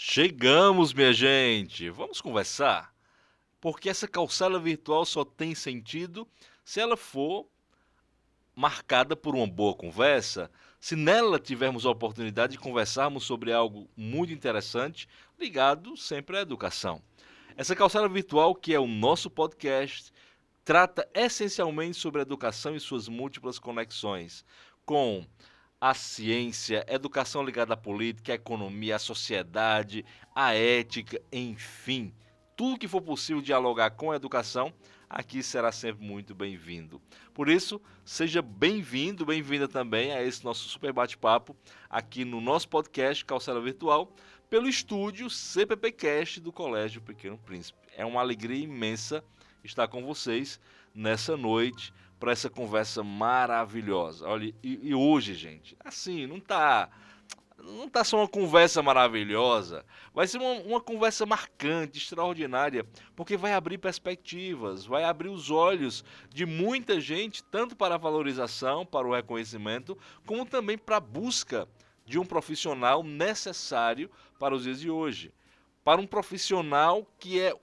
Chegamos, minha gente! Vamos conversar? Porque essa calçada virtual só tem sentido se ela for marcada por uma boa conversa, se nela tivermos a oportunidade de conversarmos sobre algo muito interessante, ligado sempre à educação. Essa calçada virtual, que é o nosso podcast, trata essencialmente sobre a educação e suas múltiplas conexões, com a ciência, educação ligada à política, à economia, à sociedade, à ética, enfim. Tudo que for possível dialogar com a educação, aqui será sempre muito bem-vindo. Por isso, seja bem-vindo, bem-vinda também a esse nosso super bate-papo aqui no nosso podcast Calçada Virtual, pelo estúdio CPPcast do Colégio Pequeno Príncipe. É uma alegria imensa estar com vocês nessa noite para essa conversa maravilhosa. Olha, e hoje, gente, assim, não tá só uma conversa maravilhosa, vai ser uma conversa marcante, extraordinária, porque vai abrir perspectivas, vai abrir os olhos de muita gente, tanto para a valorização, para o reconhecimento, como também para a busca de um profissional necessário para os dias de hoje. Para um profissional que é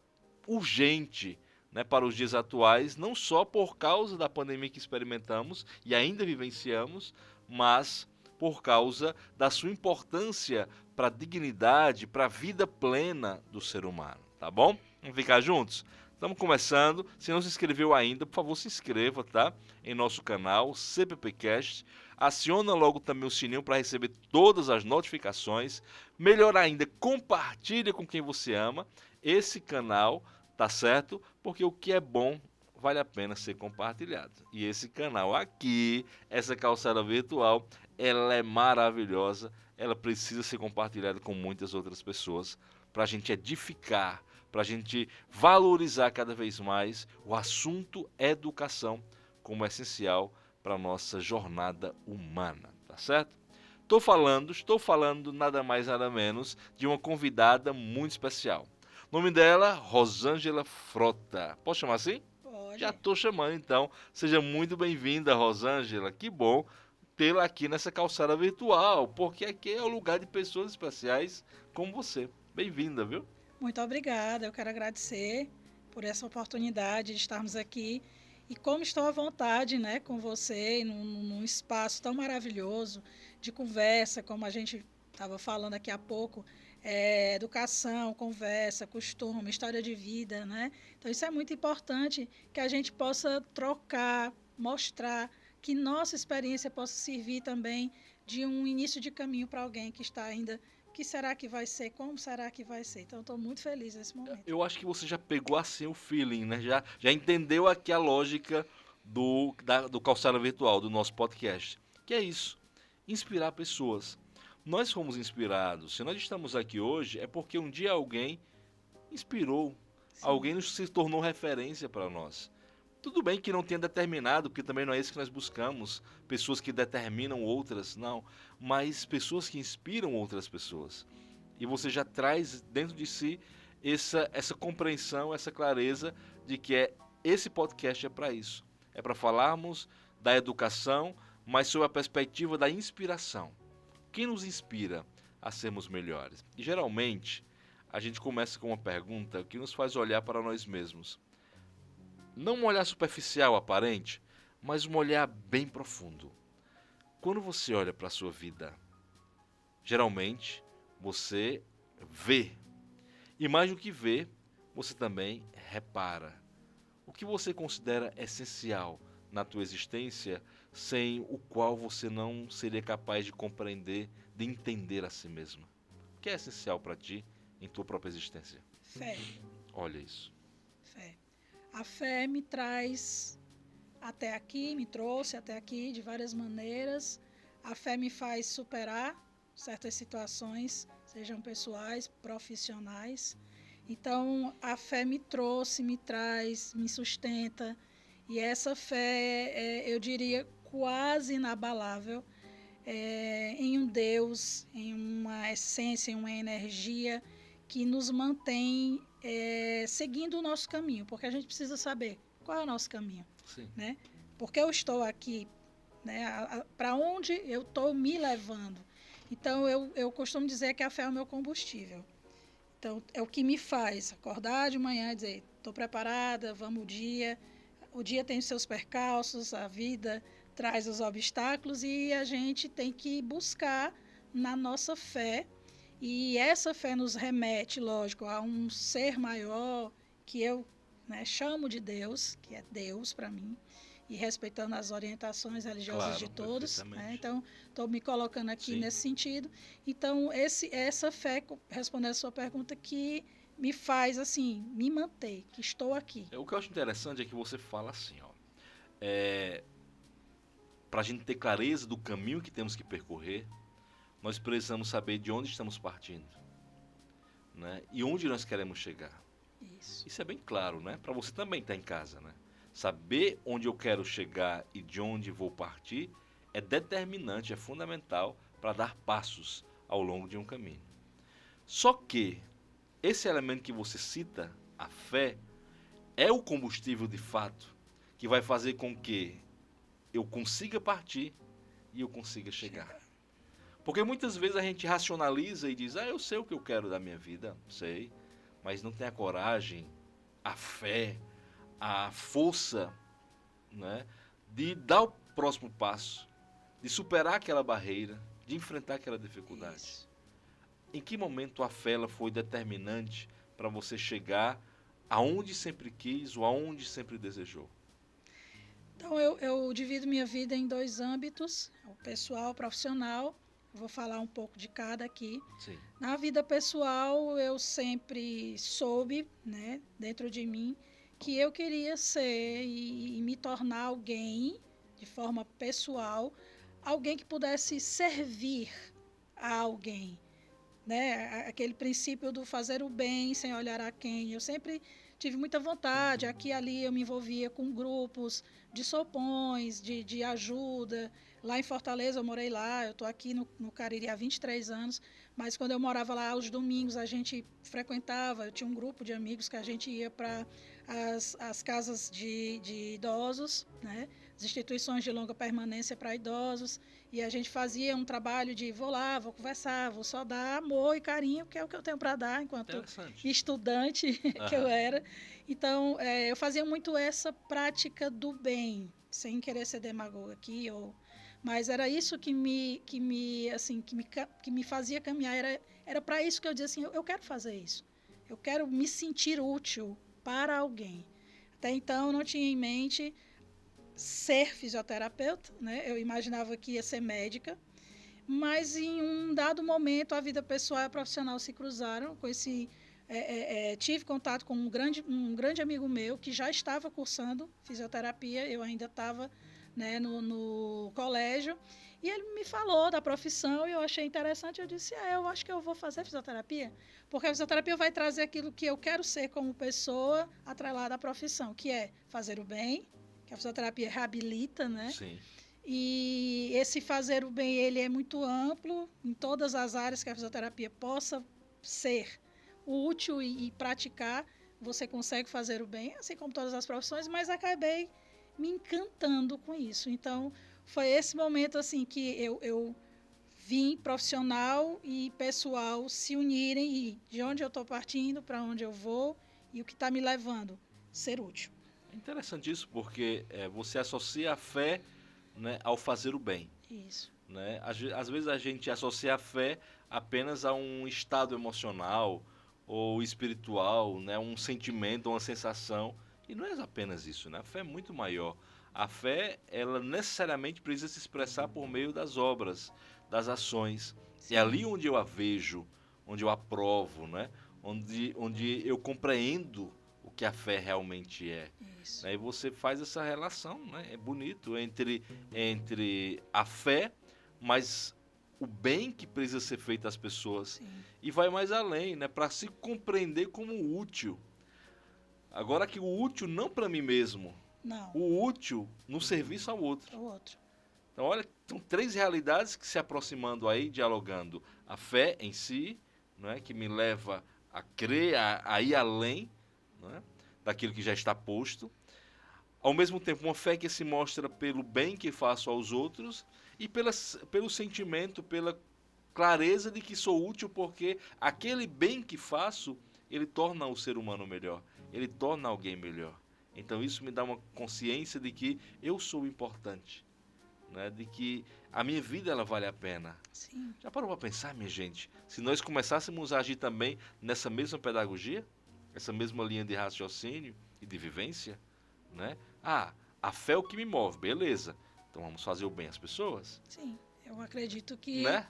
urgente, né, para os dias atuais, não só por causa da pandemia que experimentamos e ainda vivenciamos, mas por causa da sua importância para a dignidade, para a vida plena do ser humano, tá bom? Vamos ficar juntos? Estamos começando. Se não se inscreveu ainda, por favor, se inscreva, tá? Em nosso canal CPPcast. Aciona logo também o sininho para receber todas as notificações. Melhor ainda, compartilhe com quem você ama esse canal, tá certo? Porque o que é bom vale a pena ser compartilhado. E esse canal aqui, essa calçada virtual, ela é maravilhosa, ela precisa ser compartilhada com muitas outras pessoas para a gente edificar, para a gente valorizar cada vez mais o assunto educação como essencial para a nossa jornada humana, tá certo? Estou falando nada mais nada menos de uma convidada muito especial. O nome dela, Rosângela Frota. Posso chamar assim? Já Pode. estou chamando, então. Seja muito bem-vinda, Rosângela. Que bom tê-la aqui nessa calçada virtual, porque aqui é o lugar de pessoas especiais como você. Bem-vinda, viu? Muito obrigada. Eu quero agradecer por essa oportunidade de estarmos aqui. E como estou à vontade, né, com você, num espaço tão maravilhoso de conversa, como a gente estava falando aqui há pouco, educação, conversa, costume, história de vida, né? Então isso é muito importante que a gente possa trocar, mostrar que nossa experiência possa servir também de um início de caminho para alguém que está ainda o que será que vai ser? Como será que vai ser? Então, estou muito feliz nesse momento. Eu acho que você já pegou assim o feeling, né? Já entendeu aqui a lógica do calçada virtual, do nosso podcast. Que é isso, inspirar pessoas. Nós fomos inspirados. Se nós estamos aqui hoje, é porque um dia alguém inspirou, Sim, alguém se tornou referência para nós. Tudo bem que não tenha determinado, porque também não é isso que nós buscamos, pessoas que determinam outras, não, mas pessoas que inspiram outras pessoas. E você já traz dentro de si essa compreensão, essa clareza de que esse podcast é para isso. É para falarmos da educação, mas sob a perspectiva da inspiração. Quem nos inspira a sermos melhores? E geralmente a gente começa com uma pergunta que nos faz olhar para nós mesmos. Não um olhar superficial, aparente, mas um olhar bem profundo. Quando você olha para a sua vida, geralmente você vê. E mais do que vê, você também repara. O que você considera essencial na tua existência, sem o qual você não seria capaz de compreender, de entender a si mesmo? O que é essencial para ti em tua própria existência? fé, Olha isso. fé. A fé me traz até aqui, me trouxe até aqui de várias maneiras. A fé me faz superar certas situações, sejam pessoais, profissionais. Então, a fé me trouxe, me traz, me sustenta. E essa fé eu diria, quase inabalável em um Deus, em uma essência, em uma energia que nos mantém seguindo o nosso caminho, porque a gente precisa saber qual é o nosso caminho, Sim. né? Porque eu estou aqui, né? Para onde eu estou me levando? Então eu costumo dizer que a fé é o meu combustível. Então, é o que me faz acordar de manhã e dizer, estou preparada, vamos o dia tem os seus percalços, a vida traz os obstáculos e a gente tem que buscar na nossa fé, e essa fé nos remete, lógico, a um ser maior que eu, né, chamo de Deus, que é Deus para mim, e respeitando as orientações religiosas de Claro, todos, né? perfeitamente. Então, estou me colocando aqui Sim. nesse sentido. Então, essa fé, respondendo a sua pergunta, que me faz, assim, me manter, que estou aqui. O que eu acho interessante é que você fala assim, ó. Para a gente ter clareza do caminho que temos que percorrer, nós precisamos saber de onde estamos partindo, né? E onde nós queremos chegar. Isso. Isso é bem claro, né? Para você também estar em casa, né? Saber onde eu quero chegar e de onde vou partir é determinante, é fundamental para dar passos ao longo de um caminho. Só que esse elemento que você cita, a fé, é o combustível de fato que vai fazer com que eu consiga partir e eu consiga chegar. Porque muitas vezes a gente racionaliza e diz, eu sei o que eu quero da minha vida, sei, mas não tem a coragem, a fé, a força, né, de dar o próximo passo, de superar aquela barreira, de enfrentar aquela dificuldade. Isso. Em que momento a fé ela foi determinante para você chegar aonde sempre quis ou aonde sempre desejou? Então, eu divido minha vida em dois âmbitos, o pessoal, o profissional. Vou falar um pouco de cada aqui. Sim. Na vida pessoal, eu sempre soube, né, dentro de mim, que eu queria ser e me tornar alguém, de forma pessoal, alguém que pudesse servir a alguém, né? Aquele princípio do fazer o bem sem olhar a quem. Eu sempre tive muita vontade. Aqui e ali eu me envolvia com grupos de sopões, de ajuda. Lá em Fortaleza, eu morei lá, eu estou aqui no Cariri há 23 anos, mas quando eu morava lá, aos domingos, a gente frequentava, eu tinha um grupo de amigos que a gente ia para as casas de idosos, né? As instituições de longa permanência para idosos, e a gente fazia um trabalho de vou lá, vou conversar, vou só dar amor e carinho, que é o que eu tenho para dar enquanto estudante que eu era. Então, eu fazia muito essa prática do bem, sem querer ser demagoga aqui, mas era isso que me fazia caminhar, era para isso que eu dizia assim, eu quero fazer isso, eu quero me sentir útil para alguém. Até então, eu não tinha em mente ser fisioterapeuta, né? Eu imaginava que ia ser médica, mas em um dado momento a vida pessoal e a profissional se cruzaram. Tive contato com um grande amigo meu que já estava cursando fisioterapia, eu ainda estava, né, no colégio, e ele me falou da profissão e eu achei interessante. Eu disse, eu acho que eu vou fazer fisioterapia, porque a fisioterapia vai trazer aquilo que eu quero ser como pessoa atrelada à profissão, que é fazer o bem, que a fisioterapia reabilita, né? Sim. E esse fazer o bem, ele é muito amplo, em todas as áreas que a fisioterapia possa ser útil e praticar, você consegue fazer o bem, assim como todas as profissões, mas acabei me encantando com isso. Então, foi esse momento assim que eu vim profissional e pessoal se unirem, e de onde eu estou partindo, para onde eu vou e o que está me levando, ser útil. É interessante isso porque você associa a fé, né, ao fazer o bem. Isso. Né? Às vezes a gente associa a fé apenas a um estado emocional ou espiritual, né? Um sentimento, uma sensação. E não é apenas isso, né? A fé é muito maior. A fé, ela necessariamente precisa se expressar por meio das obras, das ações. Sim. É ali onde eu a vejo, onde eu aprovo, né? Onde eu compreendo o que a fé realmente é. Isso. Né? E você faz essa relação, né? É bonito, entre a fé, mas o bem que precisa ser feito às pessoas. Sim. E vai mais além, né? Para se compreender como útil. Agora que o útil não para mim mesmo, Não. o útil no serviço ao outro. O outro. Então, olha, são três realidades que se aproximando aí, dialogando. A fé em si, né? Que me leva a crer, a ir além, né? Daquilo que já está posto. Ao mesmo tempo, uma fé que se mostra pelo bem que faço aos outros e pelo sentimento, pela clareza de que sou útil porque aquele bem que faço, ele torna o ser humano melhor, ele torna alguém melhor. Então isso me dá uma consciência de que eu sou importante, né? De que a minha vida ela vale a pena. Sim. Já parou para pensar, minha gente? Se nós começássemos a agir também nessa mesma pedagogia, essa mesma linha de raciocínio e de vivência, né? Ah, a fé é o que me move, beleza. Então vamos fazer o bem às pessoas, Sim. Eu acredito que né?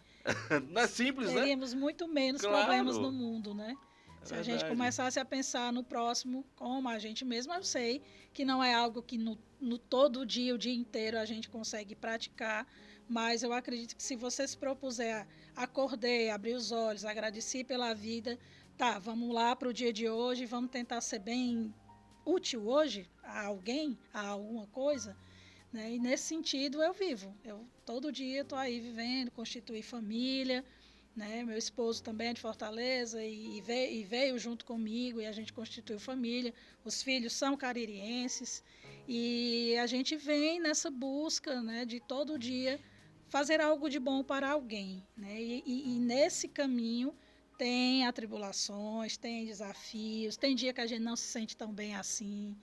Não é simples, né? teríamos muito menos Claro. problemas no mundo, né? É Se a gente verdade. começasse a pensar no próximo como a gente mesmo, eu sei que não é algo que no todo dia, o dia inteiro, a gente consegue praticar, mas eu acredito que se você se propuser, acordei, abrir os olhos, agradeci pela vida, tá, vamos lá para o dia de hoje, vamos tentar ser bem útil hoje a alguém, a alguma coisa, né? E nesse sentido eu vivo. Eu todo dia estou aí vivendo, constituir família, né? Meu esposo também é de Fortaleza e veio junto comigo e a gente constituiu família. Os filhos são caririenses e a gente vem nessa busca, né, de todo dia fazer algo de bom para alguém, né? E nesse caminho tem atribulações, tem desafios, tem dia que a gente não se sente tão bem assim,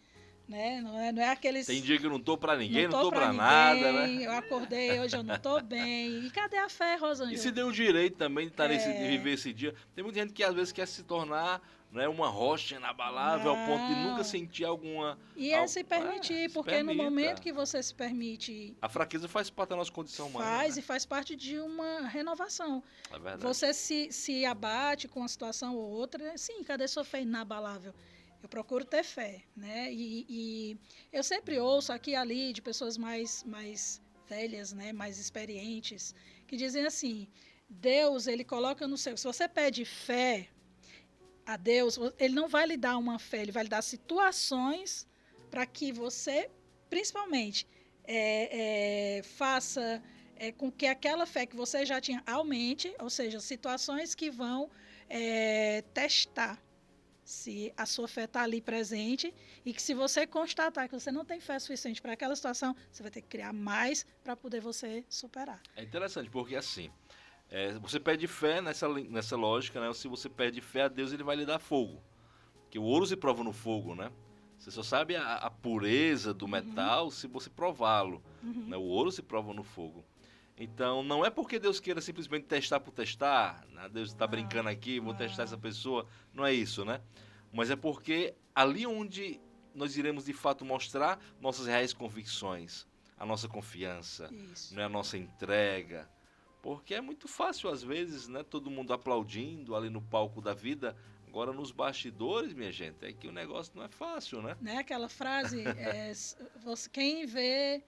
né? Não é aqueles Tem dia que eu não tô pra ninguém, não tô tô pra pra ninguém, nada, né? eu acordei, hoje eu não tô bem. E cadê a fé, E Rosângela? se deu o direito também de, de É, viver esse dia. Tem muita gente que às vezes quer se tornar, né, uma rocha inabalável ao ponto de nunca não. sentir alguma. E é se permitir, Se porque no momento permita. que você se permite, A fraqueza faz parte da nossa condição humana, faz né? e faz parte de uma renovação. É verdade. Você se abate com uma situação ou outra, sim, cadê sua fé inabalável? Eu procuro ter fé, né? E eu sempre ouço aqui e ali de pessoas mais velhas, né? Mais experientes, que dizem assim, Deus, ele coloca no seu... Se você pede fé a Deus, ele não vai lhe dar uma fé, ele vai lhe dar situações para que você, principalmente, faça com que aquela fé que você já tinha aumente, ou seja, situações que vão testar se a sua fé está ali presente e que se você constatar que você não tem fé suficiente para aquela situação, você vai ter que criar mais para poder você superar. É interessante, porque assim, você perde fé nessa lógica, né? Se você perde fé a Deus, ele vai lhe dar fogo. Porque o ouro se prova no fogo, né? Você só sabe a pureza do metal se você prová-lo. Uhum. Né? O ouro se prova no fogo. Então, não é porque Deus queira simplesmente testar por testar, né? Deus está brincando aqui, vou testar essa pessoa. Não é isso, né? Mas é porque ali onde nós iremos de fato mostrar nossas reais convicções, a nossa confiança, Isso. né? A nossa entrega. Porque é muito fácil às vezes, né? Todo mundo aplaudindo ali no palco da vida. Agora nos bastidores, minha gente, é que o negócio não é fácil, né? Né? Aquela frase, quem vê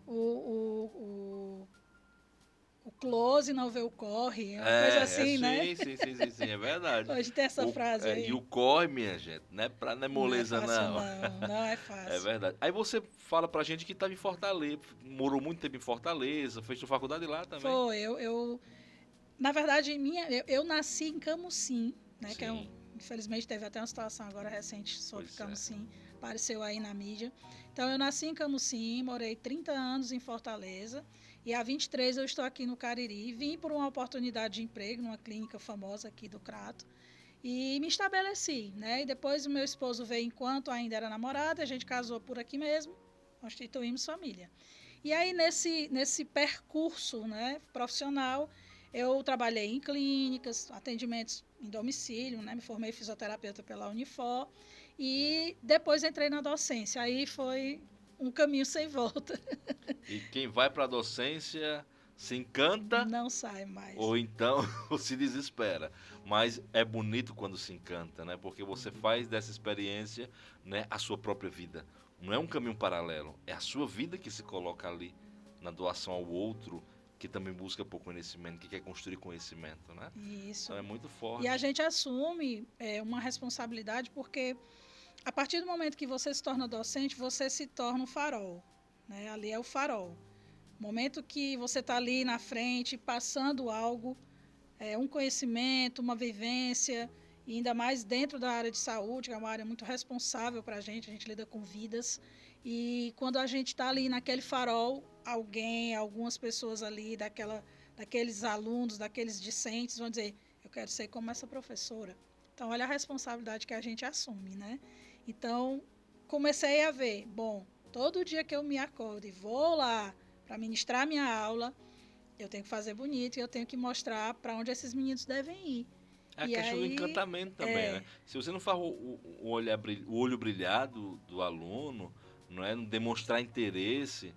o close não vê o corre, é uma coisa assim, né? Sim, é verdade. Hoje tem essa frase aí. E o corre, minha gente, não é moleza, não. Não é fácil. É verdade. Aí você fala pra gente que estava em Fortaleza, morou muito tempo em Fortaleza, fez sua faculdade lá também. Foi, na verdade, eu nasci em Camusim, né? Sim. Que infelizmente teve até uma situação agora recente sobre Camusim, apareceu aí na mídia. Então eu nasci em Camusim, morei 30 anos em Fortaleza e há 23 eu estou aqui no Cariri. Vim por uma oportunidade de emprego numa clínica famosa aqui do Crato e me estabeleci, né? E depois o meu esposo veio enquanto ainda era namorado, a gente casou por aqui mesmo, constituímos família. E aí nesse percurso, né, profissional, eu trabalhei em clínicas, atendimentos em domicílio, né, me formei fisioterapeuta pela Unifor e depois entrei na docência. Aí foi um caminho sem volta. E quem vai para a docência se encanta, não sai mais. Ou então se desespera. Mas é bonito quando se encanta, né? Porque você faz dessa experiência, né, a sua própria vida. Não é um caminho paralelo, é a sua vida que se coloca ali na doação ao outro, que também busca por conhecimento, que quer construir conhecimento, né? Isso. Então é muito forte. E a gente assume uma responsabilidade porque a partir do momento que você se torna docente, você se torna um farol, né? Ali é o farol. O momento que você está ali na frente, passando algo, um conhecimento, uma vivência, e ainda mais dentro da área de saúde, que é uma área muito responsável para a gente lida com vidas. E quando a gente está ali naquele farol, algumas pessoas ali daqueles alunos, daqueles discentes, vão dizer, eu quero ser como essa professora. Então, olha a responsabilidade que a gente assume, né? Então, comecei a ver, bom, todo dia que eu me acordo e vou lá para ministrar minha aula, eu tenho que fazer bonito e eu tenho que mostrar para onde esses meninos devem ir. É a E questão do aí, encantamento também, né? Se você não faz o olho brilhar do aluno, não é? Não demonstrar interesse,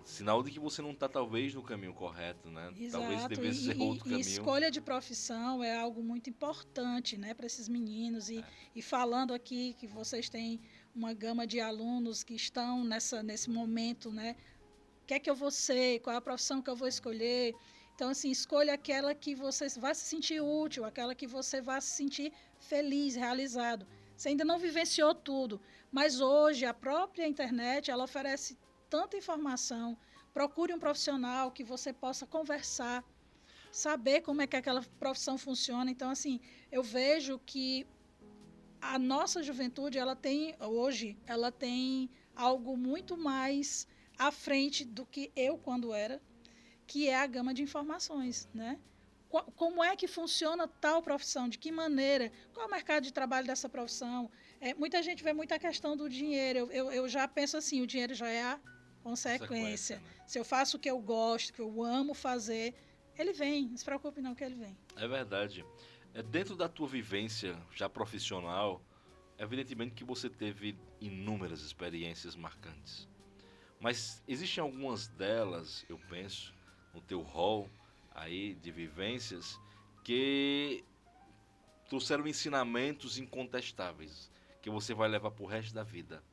sinal de que você não está talvez no caminho correto, né? Talvez exato, devesse ser outro e caminho. escolha de profissão é algo muito importante, né, para esses meninos. E falando aqui que vocês têm uma gama de alunos que estão nesse momento, né? O que é que eu vou ser? Qual é a profissão que eu vou escolher? Então, assim, escolha aquela que você vai se sentir útil, aquela que você vai se sentir feliz, realizado. Você ainda não vivenciou tudo, mas hoje a própria internet, ela oferece tanta informação. Procure um profissional que você possa conversar, saber como é que aquela profissão funciona. Então, assim, eu vejo que a nossa juventude, ela tem algo muito mais à frente do que eu quando era, que é a gama de informações, né? Como é que funciona tal profissão? De que maneira? Qual é o mercado de trabalho dessa profissão? Muita gente vê muita questão do dinheiro. Eu já penso assim, o dinheiro já é a Consequência, consequência. né? Se eu faço o que eu gosto, que eu amo fazer, ele vem. Não se preocupe não que ele vem. É verdade. Dentro da tua vivência já profissional, evidentemente que você teve inúmeras experiências marcantes. Mas existem algumas delas, eu penso, no teu rol aí de vivências, que trouxeram ensinamentos incontestáveis, que você vai levar pro resto da vida.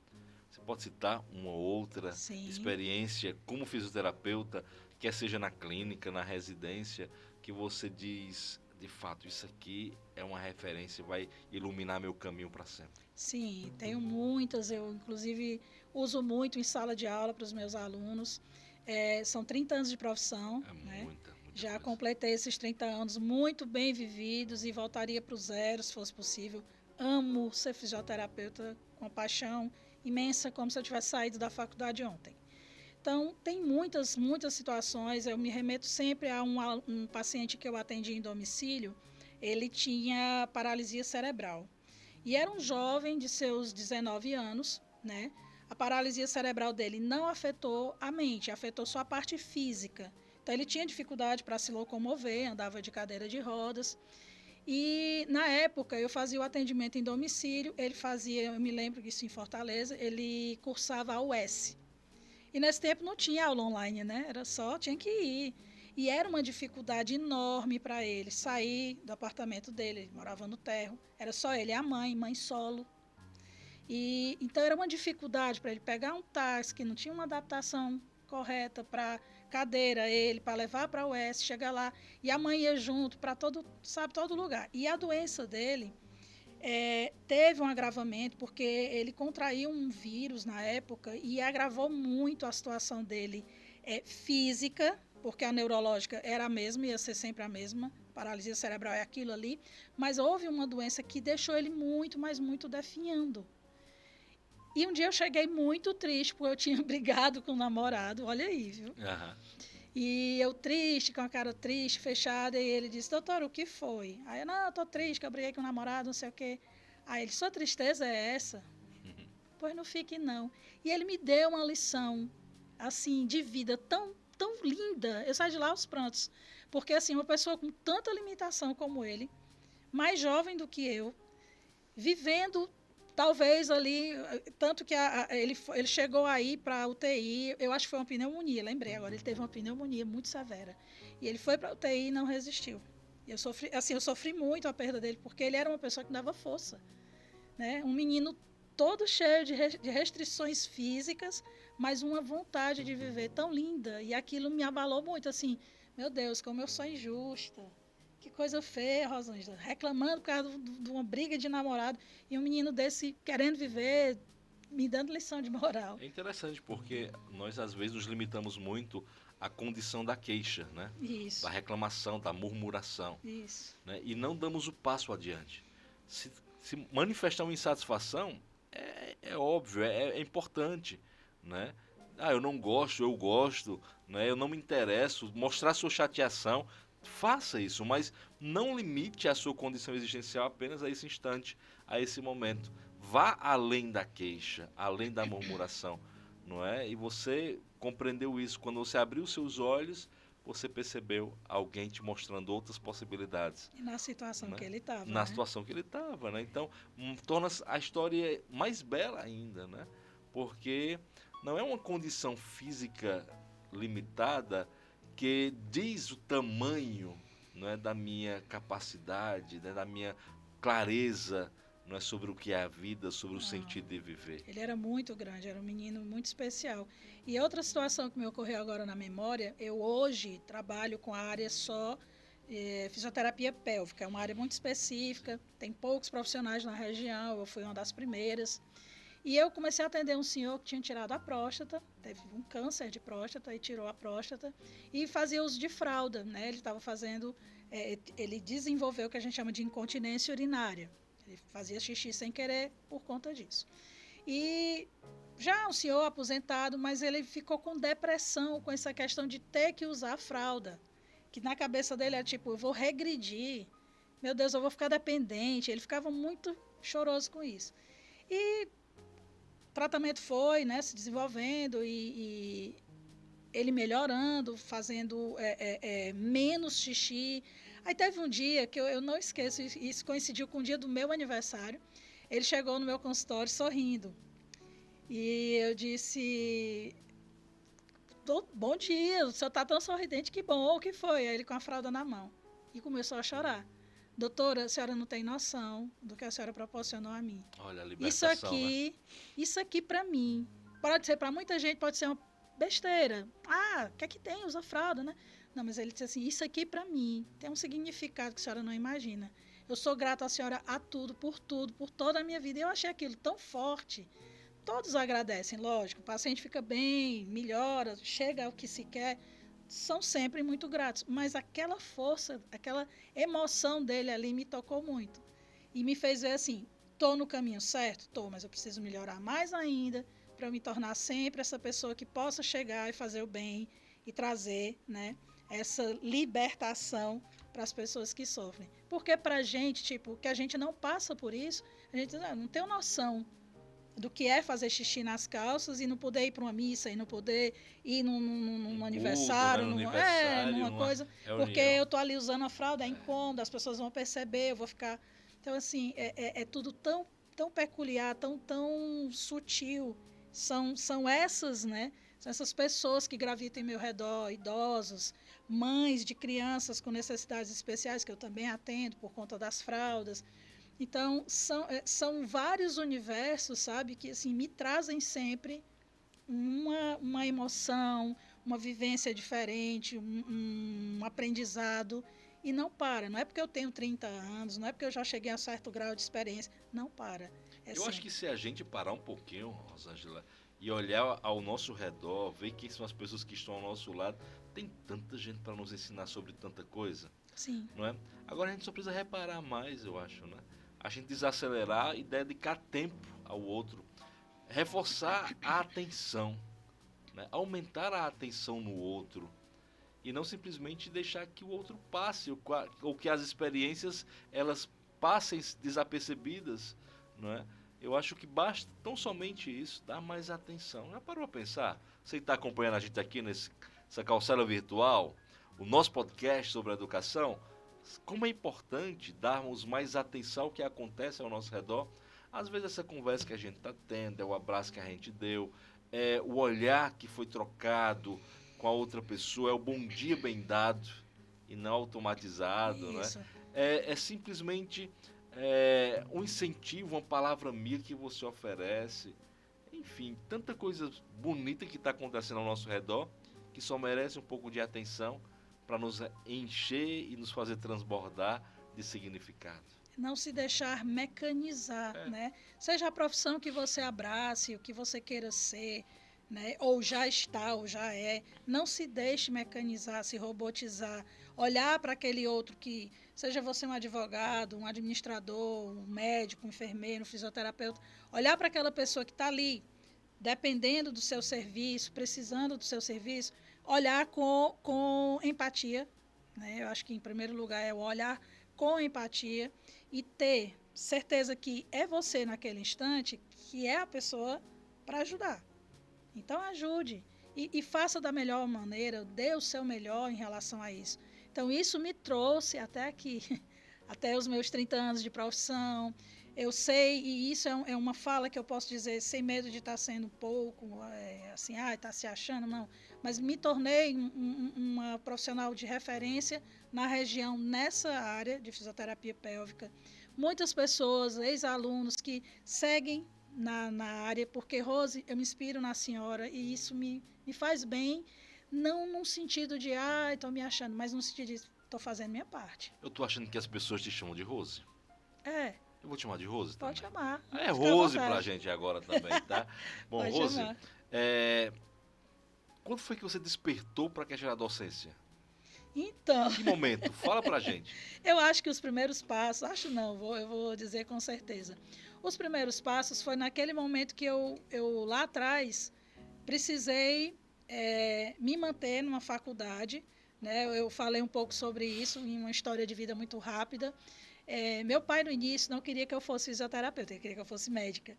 Você pode citar uma ou outra Sim. experiência como fisioterapeuta, quer seja na clínica, na residência, que você diz, de fato, isso aqui é uma referência, vai iluminar meu caminho para sempre. Sim, tenho muitas. Eu, inclusive, uso muito em sala de aula para os meus alunos. São 30 anos de profissão, É né? muita Já coisa. completei esses 30 anos muito bem vividos e voltaria para o zero, se fosse possível. Amo ser fisioterapeuta com paixão imensa, como se eu tivesse saído da faculdade ontem. Então, tem muitas situações. Eu me remeto sempre a um paciente que eu atendi em domicílio. Ele tinha paralisia cerebral. E era um jovem de seus 19 anos, né? A paralisia cerebral dele não afetou a mente, afetou só a parte física. Então ele tinha dificuldade para se locomover, andava de cadeira de rodas. E na época eu fazia o atendimento em domicílio, ele fazia, eu me lembro disso em Fortaleza, ele cursava a UES. E nesse tempo não tinha aula online, né? Era só, tinha que ir. E era uma dificuldade enorme para ele sair do apartamento dele, ele morava no térreo. Era só ele e a mãe solo. E então era uma dificuldade para ele pegar um táxi que não tinha uma adaptação correta para cadeira, ele para levar para o UES, chegar lá e a mãe ia junto para todo lugar. E a doença dele teve um agravamento porque ele contraiu um vírus na época e agravou muito a situação dele física, porque a neurológica era a mesma, ia ser sempre a mesma, paralisia cerebral é aquilo ali, mas houve uma doença que deixou ele muito, mas muito definhando. E um dia eu cheguei muito triste, porque eu tinha brigado com o namorado, olha aí, viu? Aham. E eu triste, com a cara triste, fechada, e ele disse, doutor, o que foi? Aí eu, não, eu tô triste, que eu briguei com o namorado, não sei o quê. Aí ele, sua tristeza é essa? Pois não fique não. E ele me deu uma lição, assim, de vida tão linda. Eu saí de lá aos prantos. Porque, assim, uma pessoa com tanta limitação como ele, mais jovem do que eu, vivendo talvez ali, tanto que ele chegou aí para a UTI, eu acho que foi uma pneumonia, lembrei agora, ele teve uma pneumonia muito severa. E ele foi para a UTI e não resistiu. Eu sofri muito a perda dele, porque ele era uma pessoa que dava força, né? Um menino todo cheio de restrições físicas, mas uma vontade de viver tão linda. E aquilo me abalou muito, assim, meu Deus, como eu sou injusta. Que coisa feia, Rosângela. Reclamando por causa de uma briga de namorado e um menino desse querendo viver, me dando lição de moral. É interessante porque nós às vezes nos limitamos muito à condição da queixa, né? Da Isso, reclamação, da murmuração, isso. né? E não damos o passo adiante. Se manifestar uma insatisfação é óbvio, é importante, né? eu não gosto, eu gosto, né? Eu não me interesso, mostrar sua chateação, faça isso, mas não limite a sua condição existencial apenas a esse instante, a esse momento. Vá além da queixa, além da murmuração, não é? E você compreendeu isso quando você abriu seus olhos, você percebeu alguém te mostrando outras possibilidades, E na situação né? que ele estava, Na né? situação que ele estava, né? Então, torna a história mais bela ainda, né? Porque não é uma condição física limitada que diz o tamanho, não é, da minha capacidade, né, da minha clareza, não é, sobre o que é a vida, sobre o Não. sentido de viver. Ele era muito grande, era um menino muito especial. E outra situação que me ocorreu agora na memória, eu hoje trabalho com a área só fisioterapia pélvica, é uma área muito específica, tem poucos profissionais na região, eu fui uma das primeiras. E eu comecei a atender um senhor que tinha tirado a próstata, teve um câncer de próstata e tirou a próstata, e fazia uso de fralda, né? Ele estava fazendo, ele desenvolveu o que a gente chama de incontinência urinária. Ele fazia xixi sem querer por conta disso. E já um senhor aposentado, mas ele ficou com depressão com essa questão de ter que usar a fralda. Que na cabeça dele é tipo, eu vou regredir, meu Deus, eu vou ficar dependente. Ele ficava muito choroso com isso. E o tratamento foi, né, se desenvolvendo e ele melhorando, fazendo menos xixi. Aí teve um dia que eu não esqueço, isso coincidiu com o dia do meu aniversário. Ele chegou no meu consultório sorrindo. E eu disse, bom dia, o senhor está tão sorridente, que bom, o que foi? Aí ele com a fralda na mão. E começou a chorar. Doutora, a senhora não tem noção do que a senhora proporcionou a mim. Olha a Isso libertação, né? aqui, isso aqui para mim, pode ser para muita gente, pode ser uma besteira. Ah, o que é que tem? Usa fralda, né? Não, mas ele disse assim, isso aqui para mim tem um significado que a senhora não imagina. Eu sou grato à senhora a tudo, por toda a minha vida. E eu achei aquilo tão forte. Todos agradecem, lógico. O paciente fica bem, melhora, chega ao que se quer. São sempre muito gratos. Mas aquela força, aquela emoção dele ali me tocou muito. E me fez ver assim, estou no caminho certo? Estou, mas eu preciso melhorar mais ainda para eu me tornar sempre essa pessoa que possa chegar e fazer o bem e trazer, né, essa libertação para as pessoas que sofrem. Porque para a gente, tipo, que a gente não passa por isso, a gente não tem noção do que é fazer xixi nas calças e não poder ir para uma missa e não poder ir num aniversário, Culto, né? No aniversário, numa numa coisa, porque reunião. eu tô ali usando a fralda, é incômodo, as pessoas vão perceber, eu vou ficar... Então, assim, é tudo tão, tão peculiar, tão sutil. São essas, né? São essas pessoas que gravitam em meu redor, idosos, mães de crianças com necessidades especiais, que eu também atendo por conta das fraldas. Então, são vários universos, sabe, que assim, me trazem sempre uma emoção, uma vivência diferente, um aprendizado. E não para. Não é porque eu tenho 30 anos, não é porque eu já cheguei a certo grau de experiência. Não para. É Eu acho sempre. que se a gente parar um pouquinho, Rosângela, e olhar ao nosso redor, ver quem são as pessoas que estão ao nosso lado, tem tanta gente para nos ensinar sobre tanta coisa, Sim, não é? Agora a gente só precisa reparar mais, eu acho, né? A gente desacelerar e dedicar tempo ao outro, reforçar a atenção, né? Aumentar a atenção no outro e não simplesmente deixar que o outro passe ou que as experiências elas passem desapercebidas, não é? Eu acho que basta tão somente isso, dar mais atenção. Já parou a pensar? Você que está acompanhando a gente aqui nessa calçada virtual, o nosso podcast sobre educação, como é importante darmos mais atenção ao que acontece ao nosso redor. Às vezes essa conversa que a gente está tendo, é o abraço que a gente deu, é o olhar que foi trocado com a outra pessoa, é o bom dia bem dado e não automatizado, né? isso. É simplesmente um incentivo, uma palavra amiga que você oferece. Enfim, tanta coisa bonita que está acontecendo ao nosso redor que só merece um pouco de atenção para nos encher e nos fazer transbordar de significado. Não se deixar mecanizar, né? Seja a profissão que você abrace, o que você queira ser, né? Ou já está, ou já é. Não se deixe mecanizar, se robotizar. Olhar para aquele outro que, seja você um advogado, um administrador, um médico, um enfermeiro, um fisioterapeuta, olhar para aquela pessoa que está ali dependendo do seu serviço, precisando do seu serviço, olhar com empatia, né? Eu acho que, em primeiro lugar, é o olhar com empatia e ter certeza que é você, naquele instante, que é a pessoa para ajudar. Então, ajude e faça da melhor maneira, dê o seu melhor em relação a isso. Então, isso me trouxe até aqui, até os meus 30 anos de profissão. Eu sei, e isso é uma fala que eu posso dizer sem medo de estar sendo pouco, assim, está se achando, não. Mas me tornei uma profissional de referência na região, nessa área de fisioterapia pélvica. Muitas pessoas, ex-alunos que seguem na área, porque, Rose, eu me inspiro na senhora e isso me faz bem, não num sentido de, estou me achando, mas no sentido de, estou fazendo minha parte. Eu tô achando que as pessoas te chamam de Rose. É, Eu vou te chamar de Rose pode também. chamar. É Fica à Rose pra vontade. gente agora também, tá? Bom, Pode Rose, chamar. quando foi que você despertou pra questão da docência? Então, Que momento? Fala pra gente. eu acho que os primeiros passos, acho não, eu vou dizer com certeza. Os primeiros passos foi naquele momento que eu lá atrás, precisei me manter numa faculdade, né? Eu falei um pouco sobre isso em uma história de vida muito rápida. Meu pai, no início, não queria que eu fosse fisioterapeuta, ele queria que eu fosse médica.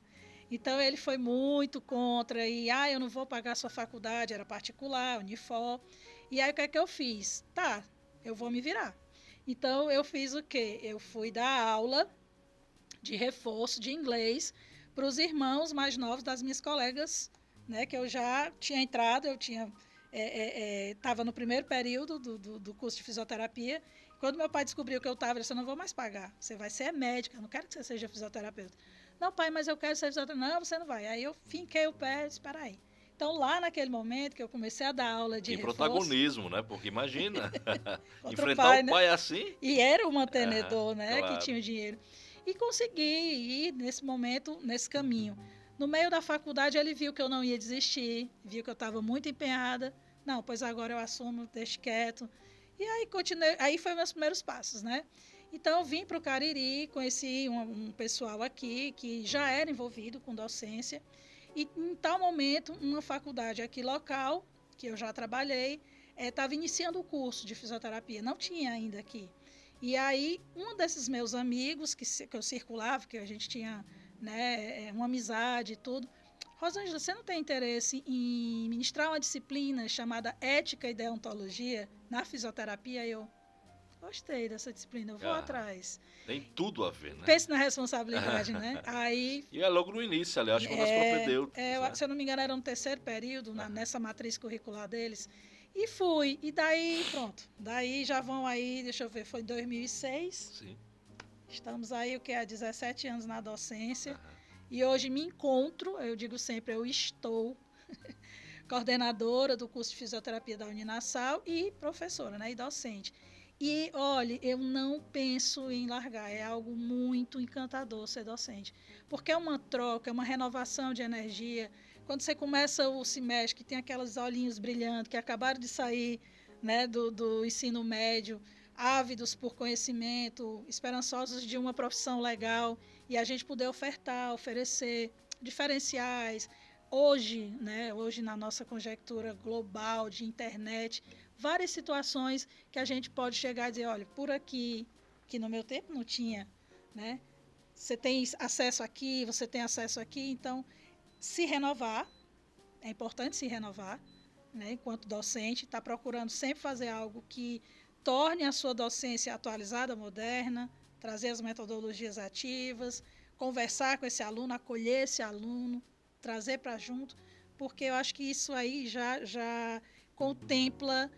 Então, ele foi muito contra, e, eu não vou pagar a sua faculdade, era particular, Unifor. E aí, o que é que eu fiz? Tá, eu vou me virar. Então, eu fiz o quê? Eu fui dar aula de reforço de inglês para os irmãos mais novos das minhas colegas, né, que eu já tinha entrado, eu tinha estava no primeiro período do curso de fisioterapia. Quando meu pai descobriu que eu estava, ele disse: eu não vou mais pagar, você vai ser médica, eu não quero que você seja fisioterapeuta. Não, pai, mas eu quero ser fisioterapeuta. Não, você não vai. Aí eu finquei o pé e disse: espera aí. Então, lá naquele momento que eu comecei a dar aula de E reforço, protagonismo, né? Porque imagina, contra o enfrentar o pai, né? pai assim. E era o Aham, mantenedor, né, que claro. tinha o dinheiro. E consegui ir nesse momento, nesse caminho. No meio da faculdade, ele viu que eu não ia desistir, viu que eu estava muito empenhada. Não, pois agora eu assumo, deixo quieto. E aí continuei, aí foi meus primeiros passos, né? Então eu vim para o Cariri, conheci um pessoal aqui que já era envolvido com docência. E em tal momento, uma faculdade aqui local, que eu já trabalhei, estava iniciando o curso de fisioterapia, não tinha ainda aqui. E aí, um desses meus amigos, que eu circulava, que a gente tinha, né, uma amizade e tudo, Rosângela, você não tem interesse em ministrar uma disciplina chamada Ética e Deontologia na fisioterapia? Eu gostei dessa disciplina, eu vou Ah, atrás. tem tudo a ver, né? Pense na responsabilidade, né? Aí, E é logo no início, ali, acho que uma das propedêuticas, né? se eu não me engano, era no terceiro período, nessa matriz curricular deles. E fui. E daí, pronto. Daí já vão aí, deixa eu ver, foi em 2006. Sim. Estamos aí, o que é, 17 anos na docência. Aham. E hoje me encontro, eu digo sempre, eu estou coordenadora do curso de fisioterapia da Uninassal e professora, né, e docente. E, olhe, eu não penso em largar, é algo muito encantador ser docente, porque é uma troca, é uma renovação de energia. Quando você começa o semestre, que tem aqueles olhinhos brilhantes, que acabaram de sair, né, do ensino médio, ávidos por conhecimento, esperançosos de uma profissão legal, e a gente poder oferecer diferenciais. Hoje, né, hoje na nossa conjectura global de internet, várias situações que a gente pode chegar e dizer, olha, por aqui, que no meu tempo não tinha, né? Você tem acesso aqui, você tem acesso aqui, então se renovar, é importante se renovar, né? Enquanto docente, está procurando sempre fazer algo que torne a sua docência atualizada, moderna, trazer as metodologias ativas, conversar com esse aluno, acolher esse aluno, trazer para junto, porque eu acho que isso aí já contempla,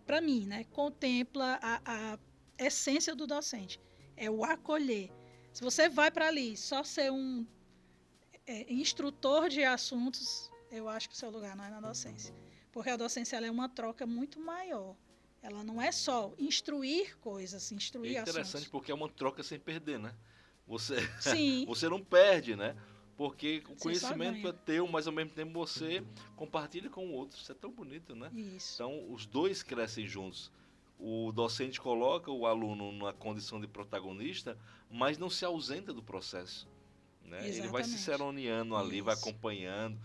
para mim, né, contempla a essência do docente, é o acolher. Se você vai para ali só ser um instrutor de assuntos, eu acho que o seu lugar não é na docência. Porque a docência ela é uma troca muito maior. Ela não é só instruir coisas, É instruir interessante assuntos. porque é uma troca sem perder, né? Você, Sim, você não perde, né? Porque o você só conhecimento é ganha. teu, mas ao mesmo tempo você compartilha com o outro. Isso é tão bonito, né? Isso. Então, os dois crescem juntos. O docente coloca o aluno na condição de protagonista, mas não se ausenta do processo. né? Ele vai Exatamente. ciceroneando ali, vai Isso. acompanhando,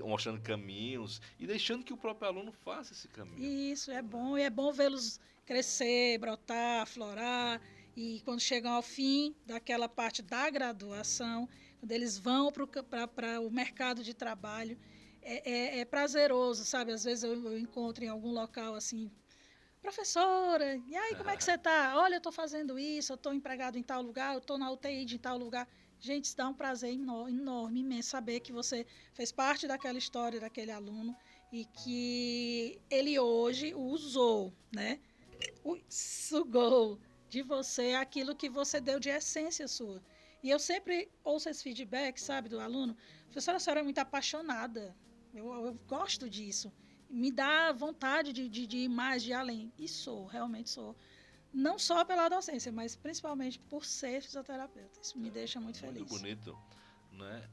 mostrando caminhos e deixando que o próprio aluno faça esse caminho. Isso é bom, e é bom vê-los crescer, brotar, aflorar, e quando chegam ao fim daquela parte da graduação, quando eles vão para o mercado de trabalho, é prazeroso, sabe? Às vezes eu encontro em algum local assim, professora, e aí como é que você está? Olha, eu estou fazendo isso, eu estou empregado em tal lugar, eu estou na UTI de tal lugar. Gente, isso dá um prazer enorme, imenso, saber que você fez parte daquela história daquele aluno e que ele hoje usou, né? Sugou de você aquilo que você deu de essência sua. E eu sempre ouço esse feedback, sabe, do aluno. Professora, a senhora é muito apaixonada. Eu gosto disso. Me dá vontade de ir mais, de ir além. E sou, realmente sou. Não só pela docência, mas principalmente por ser fisioterapeuta. Isso me deixa muito Muito feliz. bonito, né?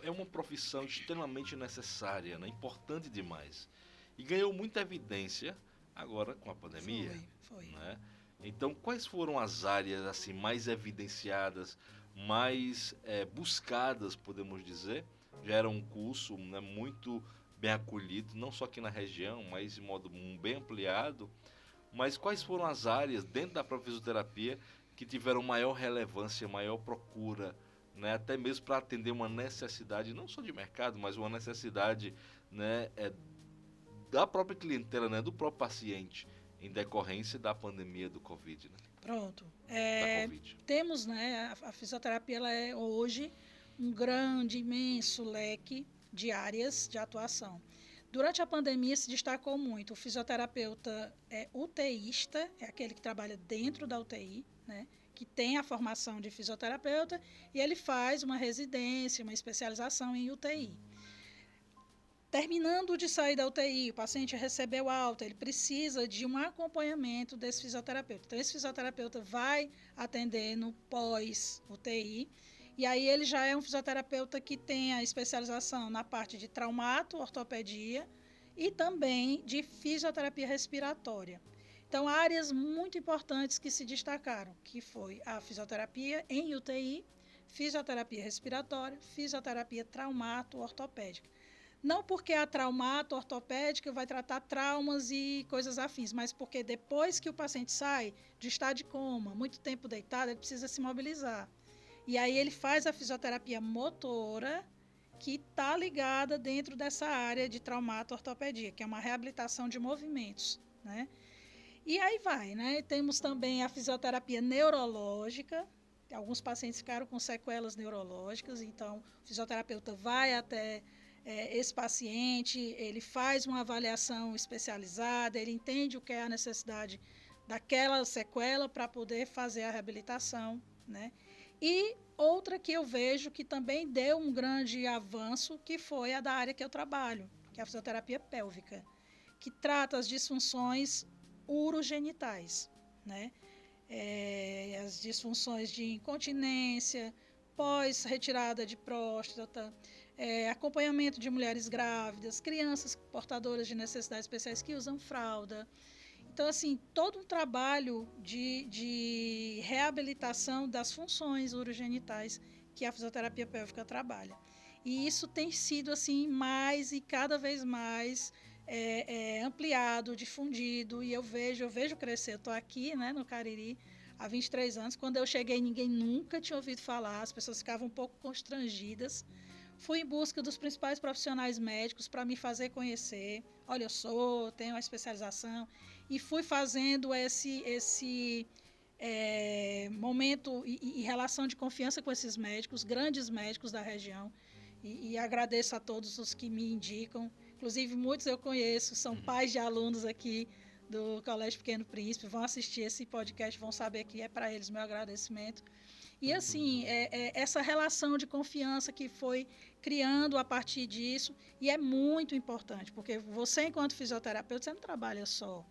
É uma profissão extremamente necessária, né? Importante demais. E ganhou muita evidência agora com a pandemia, Foi. né? Então, quais foram as áreas assim mais evidenciadas, mais buscadas, podemos dizer? Já era um curso, né, muito bem acolhido, não só aqui na região, mas de modo bem ampliado. Mas quais foram as áreas dentro da própria fisioterapia que tiveram maior relevância, maior procura, né? Até mesmo para atender uma necessidade, não só de mercado, mas uma necessidade, né, da própria clientela, né, do próprio paciente, em decorrência da pandemia do Covid, né? Pronto. Da Covid. Temos, né, a fisioterapia ela é hoje um grande, imenso leque de áreas de atuação. Durante a pandemia se destacou muito o fisioterapeuta UTIsta, é aquele que trabalha dentro da UTI, né, que tem a formação de fisioterapeuta e ele faz uma residência, uma especialização em UTI. Terminando de sair da UTI, o paciente recebeu alta, ele precisa de um acompanhamento desse fisioterapeuta. Então, esse fisioterapeuta vai atender no pós-UTI, e aí ele já é um fisioterapeuta que tem a especialização na parte de traumato, ortopedia e também de fisioterapia respiratória. Então, áreas muito importantes que se destacaram, que foi a fisioterapia em UTI, fisioterapia respiratória, fisioterapia traumato, ortopédica. Não porque a traumato ortopédica vai tratar traumas e coisas afins, mas porque depois que o paciente sai de estado de coma, muito tempo deitado, ele precisa se mobilizar. E aí ele faz a fisioterapia motora, que está ligada dentro dessa área de traumato ortopedia, que é uma reabilitação de movimentos, né? E aí vai, né? Temos também a fisioterapia neurológica. Alguns pacientes ficaram com sequelas neurológicas, então o fisioterapeuta vai até esse paciente, ele faz uma avaliação especializada, ele entende o que é a necessidade daquela sequela para poder fazer a reabilitação, né? E outra que eu vejo que também deu um grande avanço, que foi a da área que eu trabalho, que é a fisioterapia pélvica, que trata as disfunções urogenitais, né? As disfunções de incontinência, pós-retirada de próstata, acompanhamento de mulheres grávidas, crianças portadoras de necessidades especiais que usam fralda. Então, assim, todo um trabalho de reabilitação das funções urogenitais que a fisioterapia pélvica trabalha. E isso tem sido, assim, mais e cada vez mais ampliado, difundido, e eu vejo crescer. Eu estou aqui, né, no Cariri, há 23 anos. Quando eu cheguei, ninguém nunca tinha ouvido falar, as pessoas ficavam um pouco constrangidas. Fui em busca dos principais profissionais médicos para me fazer conhecer. Olha, tenho uma especialização. E fui fazendo esse momento e relação de confiança com esses médicos, grandes médicos da região. E agradeço a todos os que me indicam. Inclusive, muitos eu conheço, são pais de alunos aqui do Colégio Pequeno Príncipe, vão assistir esse podcast, vão saber que é para eles meu agradecimento. E assim, essa relação de confiança que foi criando a partir disso, e é muito importante, porque você, enquanto fisioterapeuta, você não trabalha só,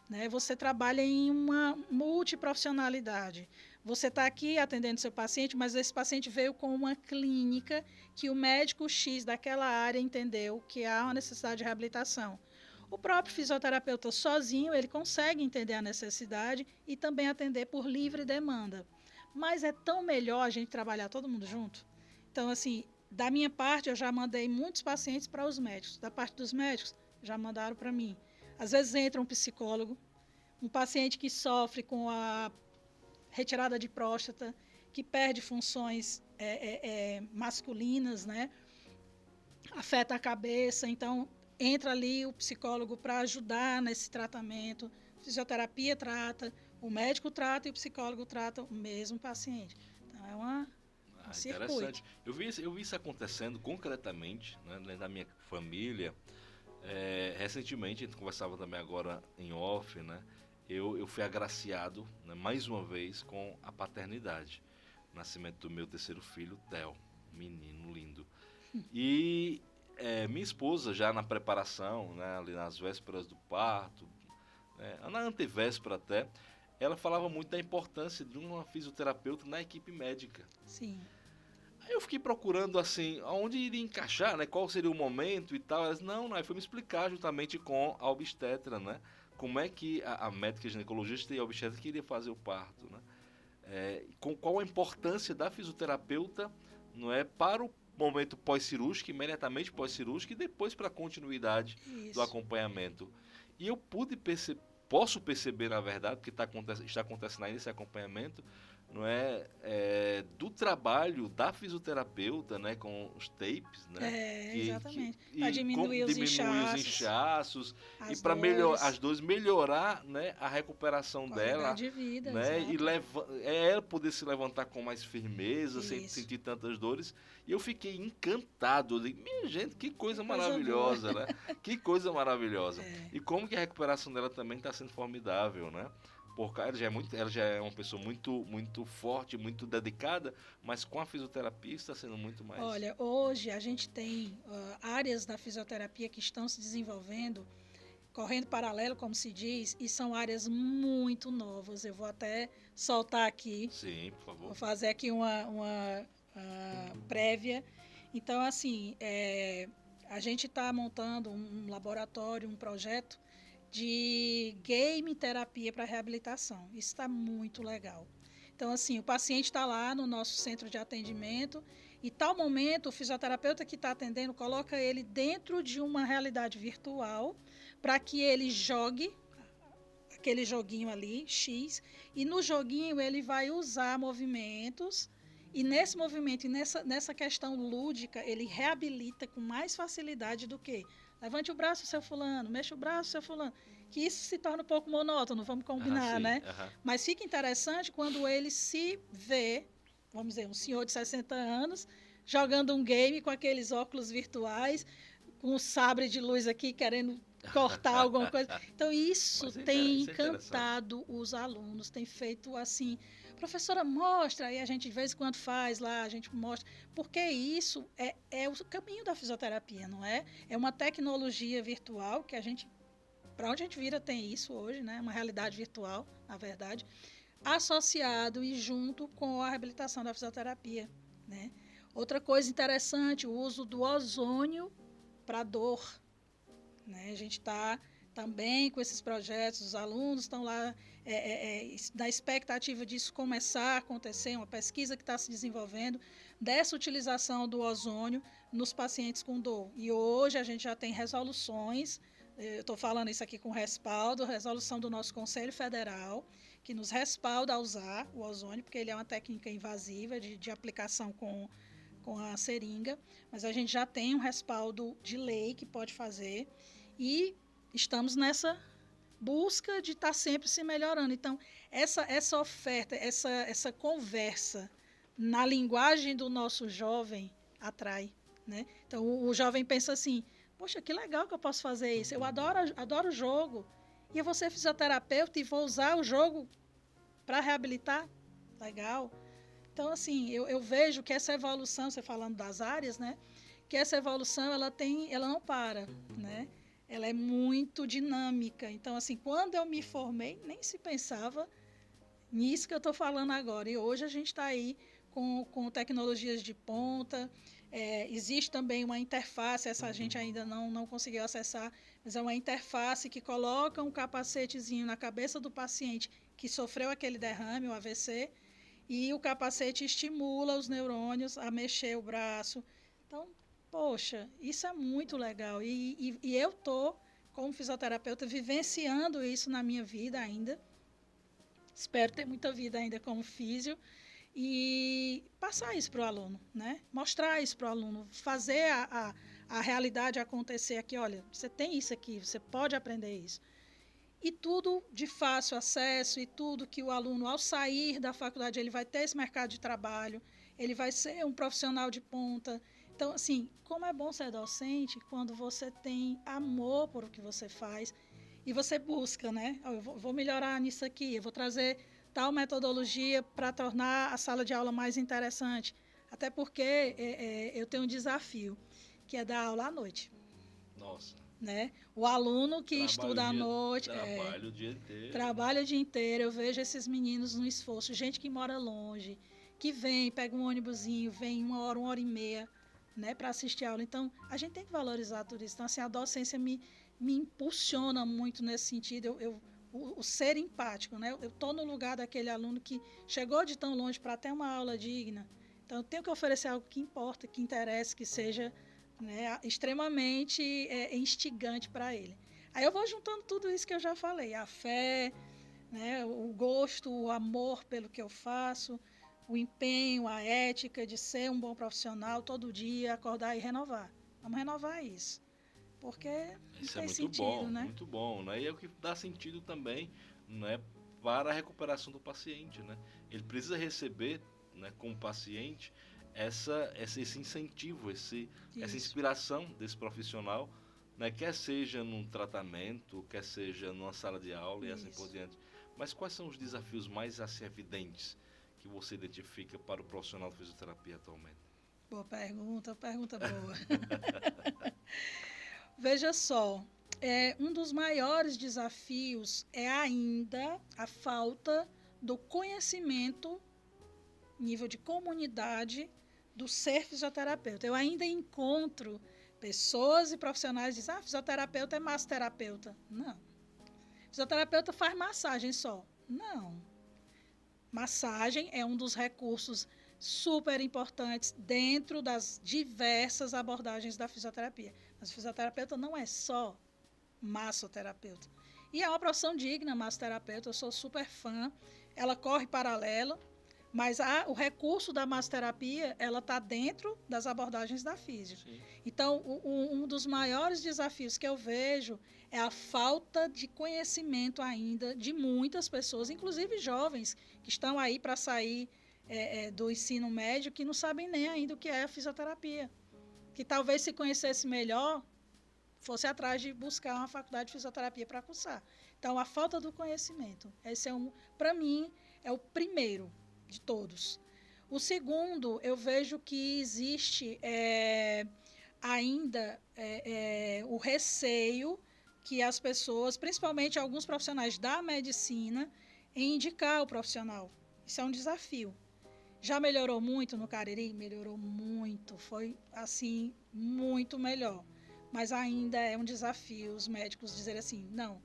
né? Você trabalha em uma multiprofissionalidade. Você está aqui atendendo seu paciente, mas esse paciente veio com uma clínica que o médico X daquela área entendeu que há uma necessidade de reabilitação. O próprio fisioterapeuta sozinho, ele consegue entender a necessidade e também atender por livre demanda. Mas é tão melhor a gente trabalhar todo mundo junto. Então, assim, da minha parte, eu já mandei muitos pacientes para os médicos. Da parte dos médicos, já mandaram para mim. Às vezes entra um psicólogo, um paciente que sofre com a retirada de próstata, que perde funções masculinas, né? Afeta a cabeça, então entra ali o psicólogo para ajudar nesse tratamento. Fisioterapia trata, o médico trata e o psicólogo trata o mesmo paciente. Então é um circuito. Interessante. Eu vi isso acontecendo concretamente, né, dentro da minha família. Recentemente, a gente conversava também agora em off, né? Eu fui agraciado, né, mais uma vez com a paternidade. Nascimento do meu terceiro filho, Theo, um menino lindo. E minha esposa, já na preparação, né, ali nas vésperas do parto, na antevéspera até, ela falava muito da importância de uma fisioterapeuta na equipe médica. Sim. Aí eu fiquei procurando assim, aonde iria encaixar, né? Qual seria o momento e tal. Elas, não, aí foi me explicar justamente com a obstetra, né? Como é que a médica ginecologista e a obstetra queria fazer o parto, né? Com qual a importância da fisioterapeuta, não é, para o momento pós-cirúrgico, imediatamente pós-cirúrgico e depois para a continuidade do acompanhamento. E eu posso perceber, na verdade, porque está acontecendo ainda esse acompanhamento, não do trabalho da fisioterapeuta, né, com os tapes, né, Exatamente. Para diminuir os inchaços e para as dores, melhorar, né, a recuperação dela, de vida, né, e ela poder se levantar com mais firmeza, sem sentir tantas dores. E eu fiquei encantado. Eu digo, minha gente, que coisa maravilhosa, né? Que coisa maravilhosa. E como que a recuperação dela também está sendo formidável, né? Porque ela já é uma pessoa muito, muito forte, muito dedicada, mas com a fisioterapia está sendo muito mais. Olha, hoje a gente tem áreas da fisioterapia que estão se desenvolvendo, correndo paralelo, como se diz, e são áreas muito novas. Eu vou até soltar aqui. Sim, por favor. Vou fazer aqui uma prévia. Então, assim, a gente está montando um laboratório, um projeto de game terapia para reabilitação. Isso está muito legal. Então, assim, o paciente está lá no nosso centro de atendimento e, tal momento, o fisioterapeuta que está atendendo coloca ele dentro de uma realidade virtual para que ele jogue aquele joguinho ali, X, e no joguinho ele vai usar movimentos e nesse movimento e nessa questão lúdica ele reabilita com mais facilidade do que levante o braço, seu fulano, mexa o braço, seu fulano. Que isso se torna um pouco monótono, vamos combinar, né? Mas fica interessante quando ele se vê, vamos dizer, um senhor de 60 anos, jogando um game com aqueles óculos virtuais, com um sabre de luz aqui, querendo cortar alguma coisa. Então, isso tem encantado os alunos, tem feito assim... Professora, mostra, aí a gente de vez em quando faz lá, a gente mostra, porque isso é o caminho da fisioterapia, não é? É uma tecnologia virtual que a gente, para onde a gente vira tem isso hoje, né? Uma realidade virtual, na verdade, associado e junto com a reabilitação da fisioterapia, né? Outra coisa interessante, o uso do ozônio para dor, né? A gente está também com esses projetos, os alunos estão lá na expectativa disso começar a acontecer, uma pesquisa que está se desenvolvendo dessa utilização do ozônio nos pacientes com dor. E hoje a gente já tem resoluções, eu estou falando isso aqui com respaldo, resolução do nosso Conselho Federal, que nos respalda a usar o ozônio, porque ele é uma técnica invasiva de aplicação com a seringa, mas a gente já tem um respaldo de lei que pode fazer e estamos nessa busca de estar sempre se melhorando. Então, essa oferta, essa conversa na linguagem do nosso jovem atrai, né? Então, o jovem pensa assim, poxa, que legal que eu posso fazer isso. Eu adoro o jogo. E eu vou ser fisioterapeuta e vou usar o jogo para reabilitar. Legal. Então, assim, eu vejo que essa evolução, você falando das áreas, né? Que essa evolução, ela não para, né? Ela é muito dinâmica. Então, assim, quando eu me formei, nem se pensava nisso que eu estou falando agora. E hoje a gente está aí com tecnologias de ponta. Existe também uma interface, essa a gente ainda não conseguiu acessar, mas é uma interface que coloca um capacetezinho na cabeça do paciente que sofreu aquele derrame, o AVC, E o capacete estimula os neurônios a mexer o braço. Então, poxa, isso é muito legal. E eu estou, como fisioterapeuta, vivenciando isso na minha vida ainda. Espero ter muita vida ainda como físio. E passar isso para o aluno, né? Mostrar isso para o aluno, fazer a realidade acontecer aqui. Olha, você tem isso aqui, você pode aprender isso. E tudo de fácil acesso, e tudo que o aluno, ao sair da faculdade, ele vai ter esse mercado de trabalho, ele vai ser um profissional de ponta. Então, assim, como é bom ser docente quando você tem amor por o que você faz e você busca, né? Eu vou melhorar nisso aqui, eu vou trazer tal metodologia para tornar a sala de aula mais interessante. Até porque eu tenho um desafio, que é dar aula à noite. Nossa. Né? O aluno que estuda à noite, trabalha o dia inteiro. Trabalha o dia inteiro. Eu vejo esses meninos no esforço, gente que mora longe, que vem, pega um ônibusinho, vem 1 hora e meia, né, para assistir a aula. Então, a gente tem que valorizar tudo isso. Então, assim, a docência me impulsiona muito nesse sentido. O ser empático, né? Eu estou no lugar daquele aluno que chegou de tão longe para ter uma aula digna. Então, eu tenho que oferecer algo que importa, que interesse, que seja, né, extremamente instigante para ele. Aí eu vou juntando tudo isso que eu já falei, a fé, né, o gosto, o amor pelo que eu faço, o empenho, a ética de ser um bom profissional todo dia, acordar e renovar. Vamos renovar isso, porque não Isso tem é muito sentido, bom, né? muito bom, né? E é o que dá sentido também, né, para a recuperação do paciente, né? Ele precisa receber, né, como paciente, esse incentivo, essa Isso, inspiração desse profissional, né? Quer seja num tratamento, quer seja numa sala de aula e assim por isso. diante. Mas quais são os desafios mais assim, evidentes que você identifica para o profissional de fisioterapia atualmente? Boa pergunta boa. Veja só, um dos maiores desafios é ainda a falta do conhecimento, nível de comunidade, do ser fisioterapeuta. Eu ainda encontro pessoas e profissionais que dizem, fisioterapeuta é massoterapeuta. Não. Fisioterapeuta faz massagem só. Não. Massagem é um dos recursos super importantes dentro das diversas abordagens da fisioterapia. Mas o fisioterapeuta não é só massoterapeuta. E é uma profissão digna, massoterapeuta, eu sou super fã. Ela corre paralelo, mas o recurso da massoterapia, ela está dentro das abordagens da físio. Sim. Então, um dos maiores desafios que eu vejo é a falta de conhecimento ainda de muitas pessoas, inclusive jovens, que estão aí para sair do ensino médio, que não sabem nem ainda o que é a fisioterapia. Que talvez se conhecesse melhor, fosse atrás de buscar uma faculdade de fisioterapia para cursar. Então, a falta do conhecimento. Esse para mim, é o primeiro de todos. O segundo, eu vejo que existe ainda o receio que as pessoas, principalmente alguns profissionais da medicina, em indicar o profissional. Isso é um desafio. Já melhorou muito no Cariri? Melhorou muito. Foi, assim, muito melhor. Mas ainda é um desafio os médicos dizerem assim, não,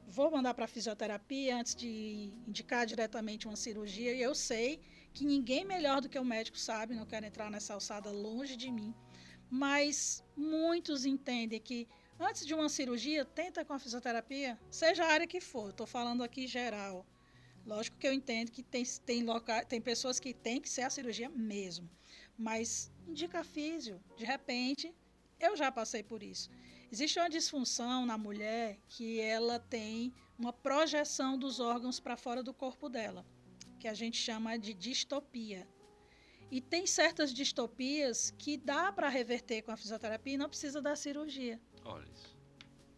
vou mandar para fisioterapia antes de indicar diretamente uma cirurgia. E eu sei que ninguém melhor do que o médico sabe, não quero entrar nessa alçada longe de mim, mas muitos entendem que antes de uma cirurgia, tenta com a fisioterapia, seja a área que for, estou falando aqui geral. Lógico que eu entendo que tem pessoas que tem que ser a cirurgia mesmo, mas indica físio, de repente, eu já passei por isso. Existe uma disfunção na mulher que ela tem uma projeção dos órgãos para fora do corpo dela, que a gente chama de distopia. E tem certas distopias que dá para reverter com a fisioterapia e não precisa da cirurgia. Olha isso.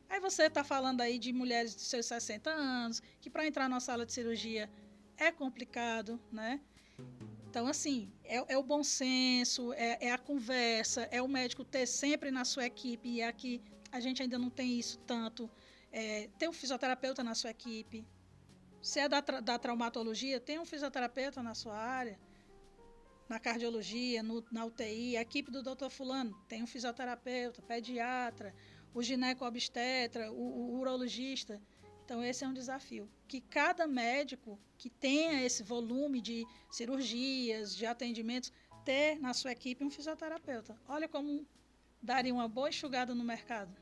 Aí você está falando aí de mulheres de seus 60 anos, que para entrar na sala de cirurgia é complicado, né? Então, assim, é o bom senso, é a conversa, é o médico ter sempre na sua equipe, e aqui a gente ainda não tem isso tanto, ter um fisioterapeuta na sua equipe. Se é da traumatologia, tem um fisioterapeuta na sua área. Na cardiologia, na UTI, a equipe do Dr. Fulano tem um fisioterapeuta, pediatra, o gineco-obstetra, o urologista. Então, esse é um desafio. Que cada médico que tenha esse volume de cirurgias, de atendimentos, ter na sua equipe um fisioterapeuta. Olha como daria uma boa enxugada no mercado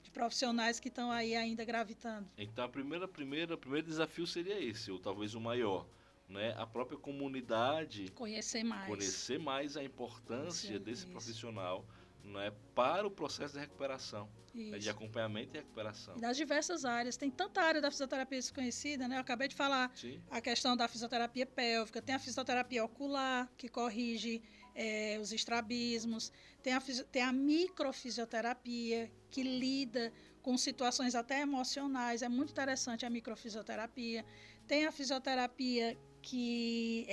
de profissionais que estão aí ainda gravitando. Então, o primeiro desafio seria esse, ou talvez o maior, né? A própria comunidade conhecer mais a importância desse Isso. profissional, né, para o processo de recuperação, né, de Isso. acompanhamento e recuperação. E das diversas áreas. Tem tanta área da fisioterapia desconhecida, né? Eu acabei de falar Sim. a questão da fisioterapia pélvica, tem a fisioterapia ocular, que corrige os estrabismos, tem a microfisioterapia, que lida com situações até emocionais, é muito interessante a microfisioterapia. Tem a fisioterapia que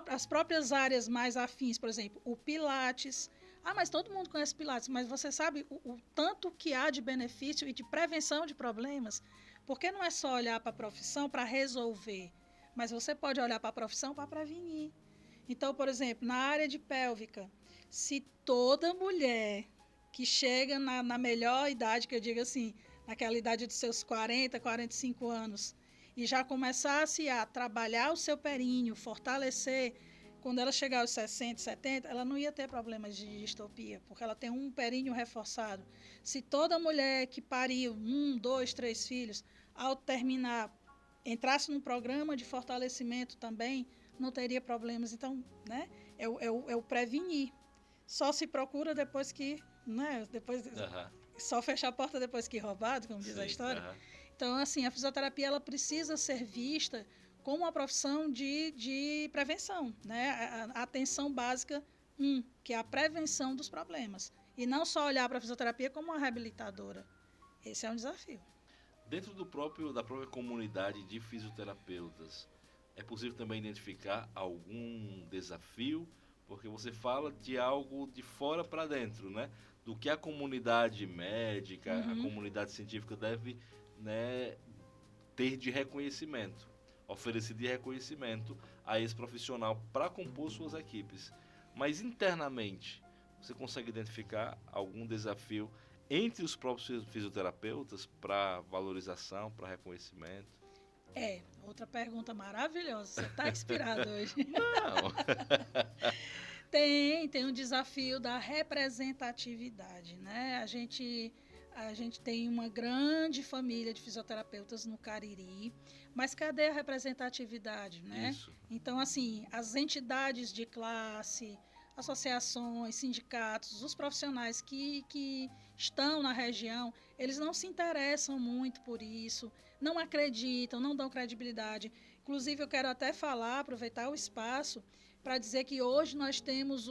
as próprias áreas mais afins, por exemplo, o Pilates. Ah, mas todo mundo conhece Pilates, mas você sabe o tanto que há de benefício e de prevenção de problemas? Porque não é só olhar para a profissão para resolver, mas você pode olhar para a profissão para prevenir. Então, por exemplo, na área de pélvica, se toda mulher que chega na melhor idade, que eu digo assim, naquela idade dos seus 40, 45 anos, e já começasse a trabalhar o seu períneo, fortalecer, quando ela chegar aos 60, 70, ela não ia ter problemas de distopia, porque ela tem um períneo reforçado. Se toda mulher que pariu 1, 2, 3 filhos, ao terminar, entrasse num programa de fortalecimento também, não teria problemas. Então, né, é o prevenir. Só se procura depois que, né, só fecha a porta depois que roubado, como diz a história. Então, assim, a fisioterapia ela precisa ser vista como uma profissão de prevenção, né? A atenção básica, que é a prevenção dos problemas. E não só olhar para a fisioterapia como uma reabilitadora. Esse é um desafio. Dentro da própria comunidade de fisioterapeutas, é possível também identificar algum desafio? Porque você fala de algo de fora para dentro, né? Do que a comunidade médica, a comunidade científica deve, né, ter de reconhecimento, oferecer de reconhecimento a esse profissional para compor suas equipes. Mas internamente, você consegue identificar algum desafio entre os próprios fisioterapeutas para valorização, para reconhecimento? Outra pergunta maravilhosa. Você está inspirado hoje. Não. Tem um desafio da representatividade, né? A gente tem uma grande família de fisioterapeutas no Cariri, mas cadê a representatividade, né? Isso. Então, assim, as entidades de classe, associações, sindicatos, os profissionais que estão na região, eles não se interessam muito por isso, não acreditam, não dão credibilidade. Inclusive, eu quero até falar, aproveitar o espaço, para dizer que hoje nós temos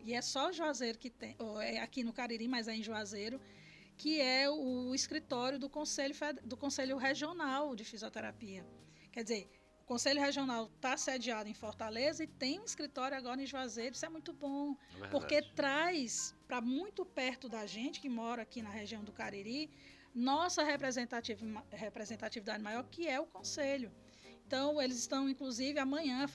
e é só Juazeiro que tem, é aqui no Cariri, mas é em Juazeiro, que é o escritório do Conselho Regional de Fisioterapia. Quer dizer, o Conselho Regional está sediado em Fortaleza e tem um escritório agora em Juazeiro, isso é muito bom, porque traz para muito perto da gente, que mora aqui na região do Cariri, nossa representatividade maior, que é o Conselho. Então, eles estão, inclusive, amanhã,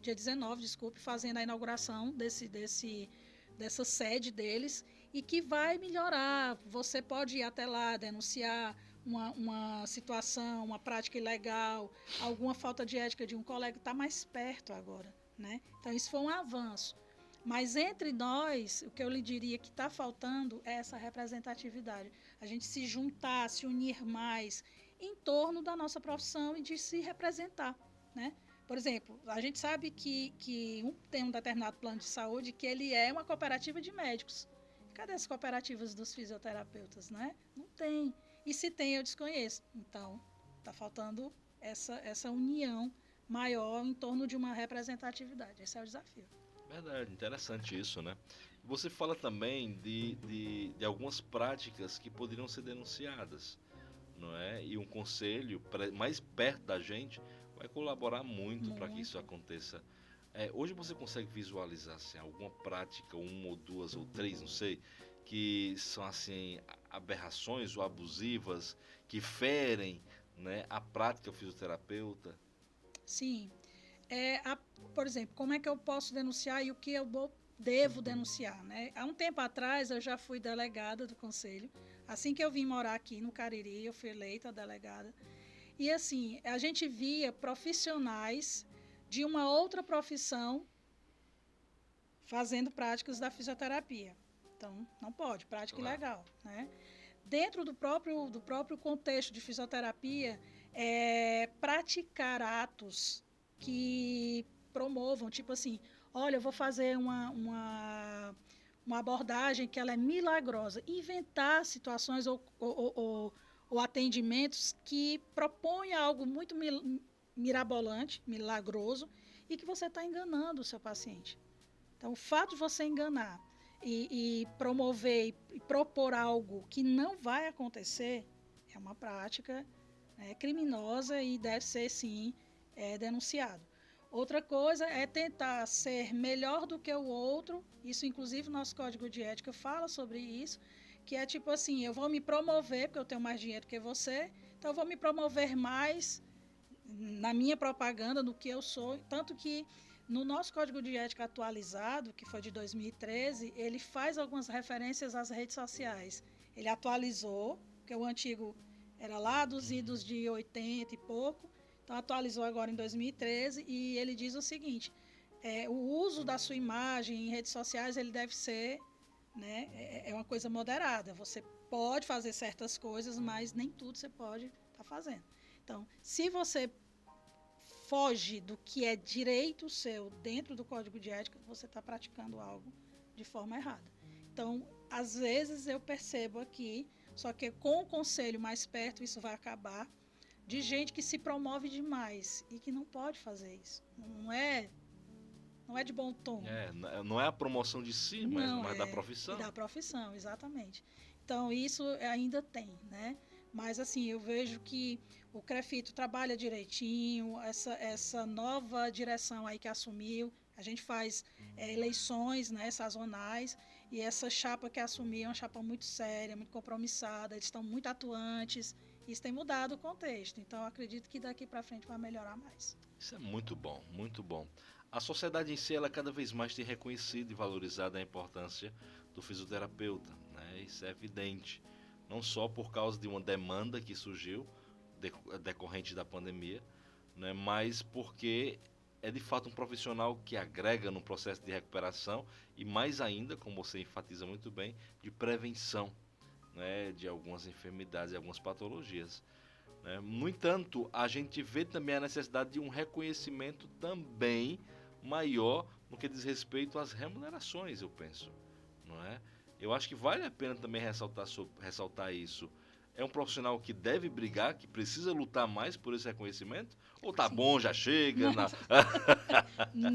dia 19, fazendo a inauguração dessa sede deles, e que vai melhorar. Você pode ir até lá, denunciar uma situação, uma prática ilegal, alguma falta de ética de um colega, está mais perto agora, né? Então, isso foi um avanço. Mas entre nós, o que eu lhe diria que está faltando é essa representatividade. A gente se juntar, se unir mais em torno da nossa profissão e de se representar, né? Por exemplo, a gente sabe que tem um determinado plano de saúde que ele é uma cooperativa de médicos. Cadê as cooperativas dos fisioterapeutas, né? Não tem. E se tem, eu desconheço. Então, está faltando essa união maior em torno de uma representatividade. Esse é o desafio. Verdade, interessante isso, né? Você fala também de algumas práticas que poderiam ser denunciadas, não é? E um conselho mais perto da gente vai colaborar muito para que isso aconteça. Hoje você consegue visualizar assim, alguma prática, uma ou duas ou três, não sei, que são assim aberrações ou abusivas que ferem, né, a prática fisioterapeuta? Sim. Por exemplo, como é que eu posso denunciar e o que eu devo denunciar, né? Há um tempo atrás eu já fui delegada do conselho, Assim que eu vim morar aqui no Cariri, eu fui eleita delegada. E assim, a gente via profissionais de uma outra profissão fazendo práticas da fisioterapia. Então, não pode, prática ilegal, né? Dentro do próprio contexto de fisioterapia, praticar atos que promovam, tipo assim, olha, eu vou fazer uma abordagem que ela é milagrosa, inventar situações ou atendimentos que propõem algo muito mirabolante, milagroso, e que você está enganando o seu paciente. Então, o fato de você enganar e promover e propor algo que não vai acontecer é uma prática criminosa e deve ser, sim, denunciado. Outra coisa é tentar ser melhor do que o outro, isso inclusive o nosso Código de Ética fala sobre isso, que é tipo assim, eu vou me promover porque eu tenho mais dinheiro que você, então eu vou me promover mais na minha propaganda do que eu sou, tanto que no nosso Código de Ética atualizado, que foi de 2013, ele faz algumas referências às redes sociais. Ele atualizou, porque o antigo era lá dos idos de 80 e pouco, então atualizou agora em 2013, e ele diz o seguinte, o uso da sua imagem em redes sociais, ele deve ser, né, uma coisa moderada. Você pode fazer certas coisas, mas nem tudo você pode estar fazendo. Então, se você foge do que é direito seu dentro do Código de Ética, você está praticando algo de forma errada. Então, às vezes eu percebo aqui, só que com o conselho mais perto isso vai acabar, de gente que se promove demais e que não pode fazer isso. Não é de bom tom. Não é a promoção de si, mas da profissão. Da profissão, exatamente. Então, isso ainda tem, né? Mas, assim, eu vejo que o CREFITO trabalha direitinho, essa nova direção aí que assumiu, a gente faz eleições, né, sazonais, e essa chapa que assumiu é uma chapa muito séria, muito compromissada, eles estão muito atuantes, isso tem mudado o contexto, então eu acredito que daqui para frente vai melhorar mais. Isso é muito bom, muito bom. A sociedade em si, ela cada vez mais tem reconhecido e valorizado a importância do fisioterapeuta, né? Isso é evidente. Não só por causa de uma demanda que surgiu decorrente da pandemia, né, mas porque é de fato um profissional que agrega no processo de recuperação e mais ainda, como você enfatiza muito bem, de prevenção, né, de algumas enfermidades e algumas patologias. Né. No entanto, a gente vê também a necessidade de um reconhecimento também maior no que diz respeito às remunerações, eu penso, não é? Eu acho que vale a pena também ressaltar isso. É um profissional que deve brigar, que precisa lutar mais por esse reconhecimento? Ou tá Sim. bom, já chega? Não,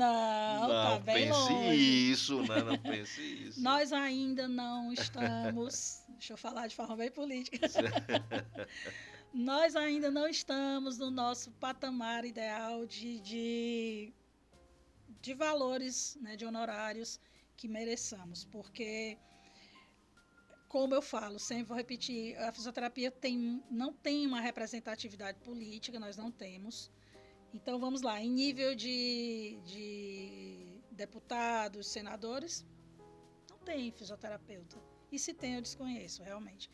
tá bem pense longe. Isso, né? Não pense isso. Nós ainda não estamos, deixa eu falar de forma bem política, nós ainda não estamos no nosso patamar ideal de valores, né, de honorários que mereçamos, porque, como eu falo, sempre vou repetir, a fisioterapia não tem uma representatividade política, nós não temos. Então, vamos lá, em nível de deputados, senadores, não tem fisioterapeuta. E se tem, eu desconheço, realmente.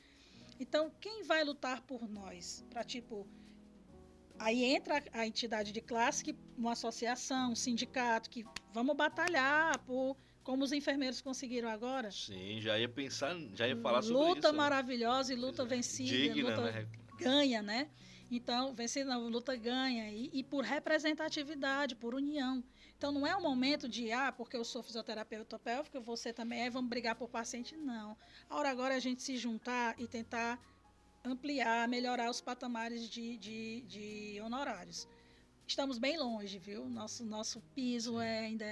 Então, quem vai lutar por nós? Para, tipo, aí entra a entidade de classe, uma associação, um sindicato, que vamos batalhar por... Como os enfermeiros conseguiram agora. Sim, já ia falar sobre isso. Luta maravilhosa e luta vencida. Digna, luta né? Ganha, né? Então, vencida, luta ganha. E por representatividade, por união. Então, não é um momento de, porque eu sou fisioterapeuta pélvica, você também vamos brigar por paciente. Não. A hora agora é a gente se juntar e tentar ampliar, melhorar os patamares de honorários. Estamos bem longe, viu? Nosso piso ainda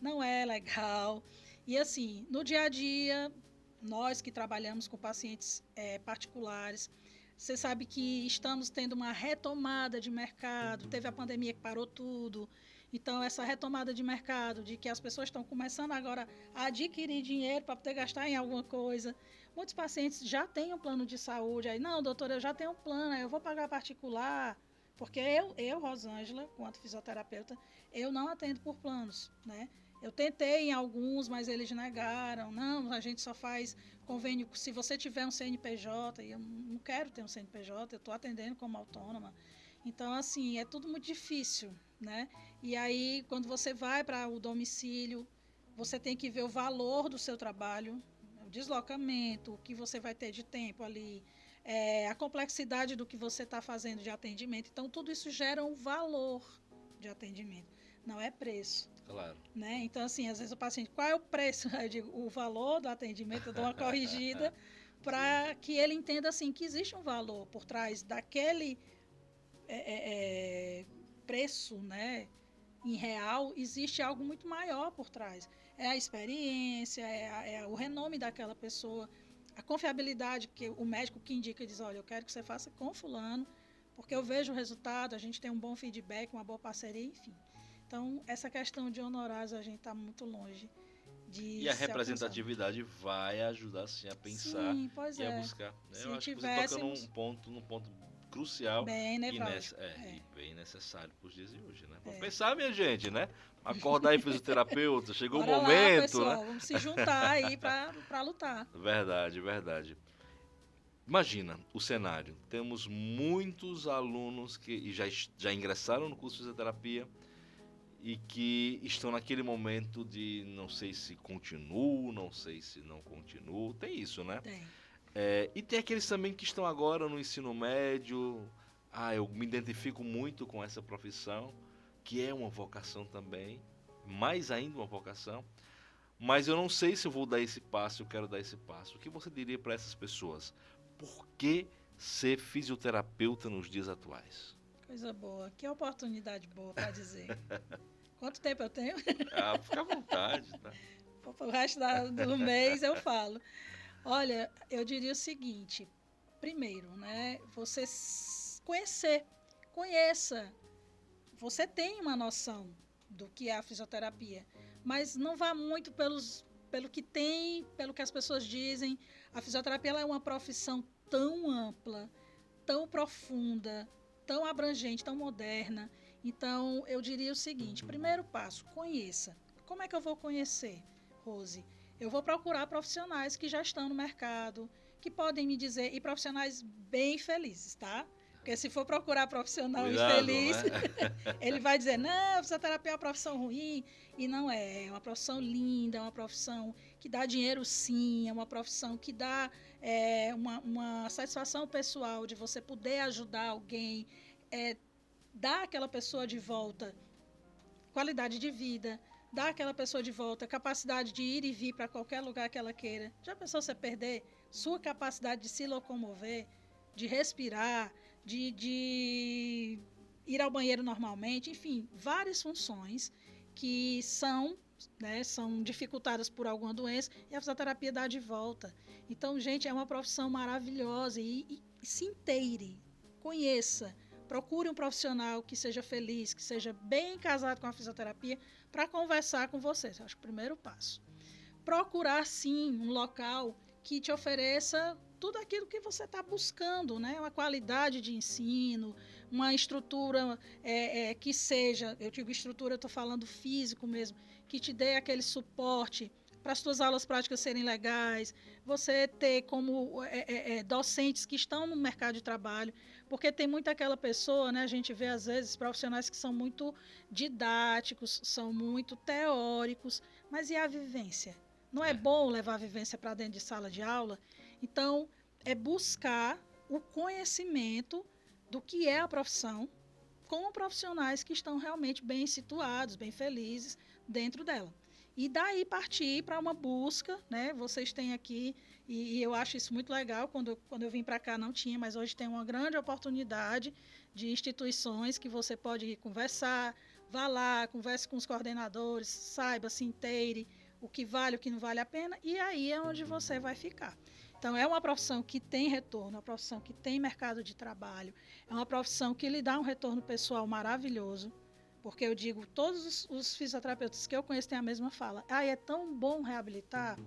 não é legal. E assim, no dia a dia, nós que trabalhamos com pacientes particulares, você sabe que estamos tendo uma retomada de mercado, teve a pandemia que parou tudo. Então, essa retomada de mercado, de que as pessoas estão começando agora a adquirir dinheiro para poder gastar em alguma coisa. Muitos pacientes já têm um plano de saúde. Aí, não, doutora, eu já tenho um plano, eu vou pagar particular. Porque eu, Rosângela, quanto fisioterapeuta, eu não atendo por planos, né? Eu tentei em alguns, mas eles negaram. Não, a gente só faz convênio se você tiver um CNPJ. E eu não quero ter um CNPJ, eu estou atendendo como autônoma. Então, assim, é tudo muito difícil, né? E aí, quando você vai para o domicílio, você tem que ver o valor do seu trabalho, o deslocamento, o que você vai ter de tempo ali, a complexidade do que você está fazendo de atendimento. Então, tudo isso gera um valor de atendimento, não é preço. Claro. Né? Então, assim, às vezes o paciente, qual é o preço? Eu digo, o valor do atendimento, eu dou uma corrigida para que ele entenda assim, que existe um valor por trás daquele preço, né? Em real, existe algo muito maior por trás. É a experiência, o renome daquela pessoa, a confiabilidade que o médico que indica diz, olha, eu quero que você faça com fulano, porque eu vejo o resultado, a gente tem um bom feedback, uma boa parceria, enfim. Então, essa questão de honorários, a gente está muito longe de E a se representatividade vai ajudar, sim, a pensar e a buscar. Né? Eu acho que você toca num ponto crucial bem e bem necessário para os dias de hoje, né? Vamos pensar, minha gente, né? Acordar aí, fisioterapeuta, chegou Bora o momento, lá, pessoal, né? Vamos se juntar aí para lutar. Verdade, verdade. Imagina o cenário. Temos muitos alunos que já ingressaram no curso de fisioterapia e que estão naquele momento de não sei se continuo, não sei se não continuo. Tem isso, né? Tem. E tem aqueles também que estão agora no ensino médio. Eu me identifico muito com essa profissão, que é uma vocação também, mais ainda uma vocação. Mas eu não sei se eu vou dar esse passo, eu quero dar esse passo. O que você diria para essas pessoas? Por que ser fisioterapeuta nos dias atuais? Coisa boa. Que oportunidade boa para dizer. Quanto tempo eu tenho? Fica à vontade, tá? O resto do mês eu falo. Olha, eu diria o seguinte. Primeiro, né? Você conheça. Você tem uma noção do que é a fisioterapia, mas não vá muito pelo que tem, pelo que as pessoas dizem. A fisioterapia ela é uma profissão tão ampla, tão profunda, tão abrangente, tão moderna. Então, eu diria o seguinte, primeiro passo, conheça. Como é que eu vou conhecer, Rose? Eu vou procurar profissionais que já estão no mercado, que podem me dizer, e profissionais bem felizes, tá? Porque se for procurar profissional infeliz, né? Ele vai dizer, não, a fisioterapia é uma profissão ruim. E não é uma profissão linda, é uma profissão que dá dinheiro sim, é uma profissão que dá uma satisfação pessoal de você poder ajudar alguém, dar àquela pessoa de volta qualidade de vida, dar àquela pessoa de volta capacidade de ir e vir para qualquer lugar que ela queira. Já pensou você perder sua capacidade de se locomover, de respirar, de ir ao banheiro normalmente, enfim, várias funções que são dificultadas por alguma doença e a fisioterapia dá de volta. Então, gente, é uma profissão maravilhosa e se inteire, conheça, procure um profissional que seja feliz, que seja bem casado com a fisioterapia para conversar com você. Acho que o primeiro passo. Procurar, sim, um local que te ofereça tudo aquilo que você está buscando, né? Uma qualidade de ensino, uma estrutura que seja, eu digo estrutura, eu estou falando físico mesmo, que te dê aquele suporte para as suas aulas práticas serem legais, você ter como docentes que estão no mercado de trabalho, porque tem muito aquela pessoa, né? A gente vê às vezes profissionais que são muito didáticos, são muito teóricos, mas e a vivência? Não é bom levar a vivência para dentro de sala de aula? Então, é buscar o conhecimento do que é a profissão com profissionais que estão realmente bem situados, bem felizes dentro dela. E daí partir para uma busca, né? Vocês têm aqui, e eu acho isso muito legal, quando eu vim para cá não tinha, mas hoje tem uma grande oportunidade de instituições que você pode ir conversar, vá lá, converse com os coordenadores, saiba, se inteire, o que vale, o que não vale a pena, e aí é onde você vai ficar. Então, é uma profissão que tem retorno, é uma profissão que tem mercado de trabalho, é uma profissão que lhe dá um retorno pessoal maravilhoso, porque eu digo, todos os fisioterapeutas que eu conheço têm a mesma fala. É tão bom reabilitar,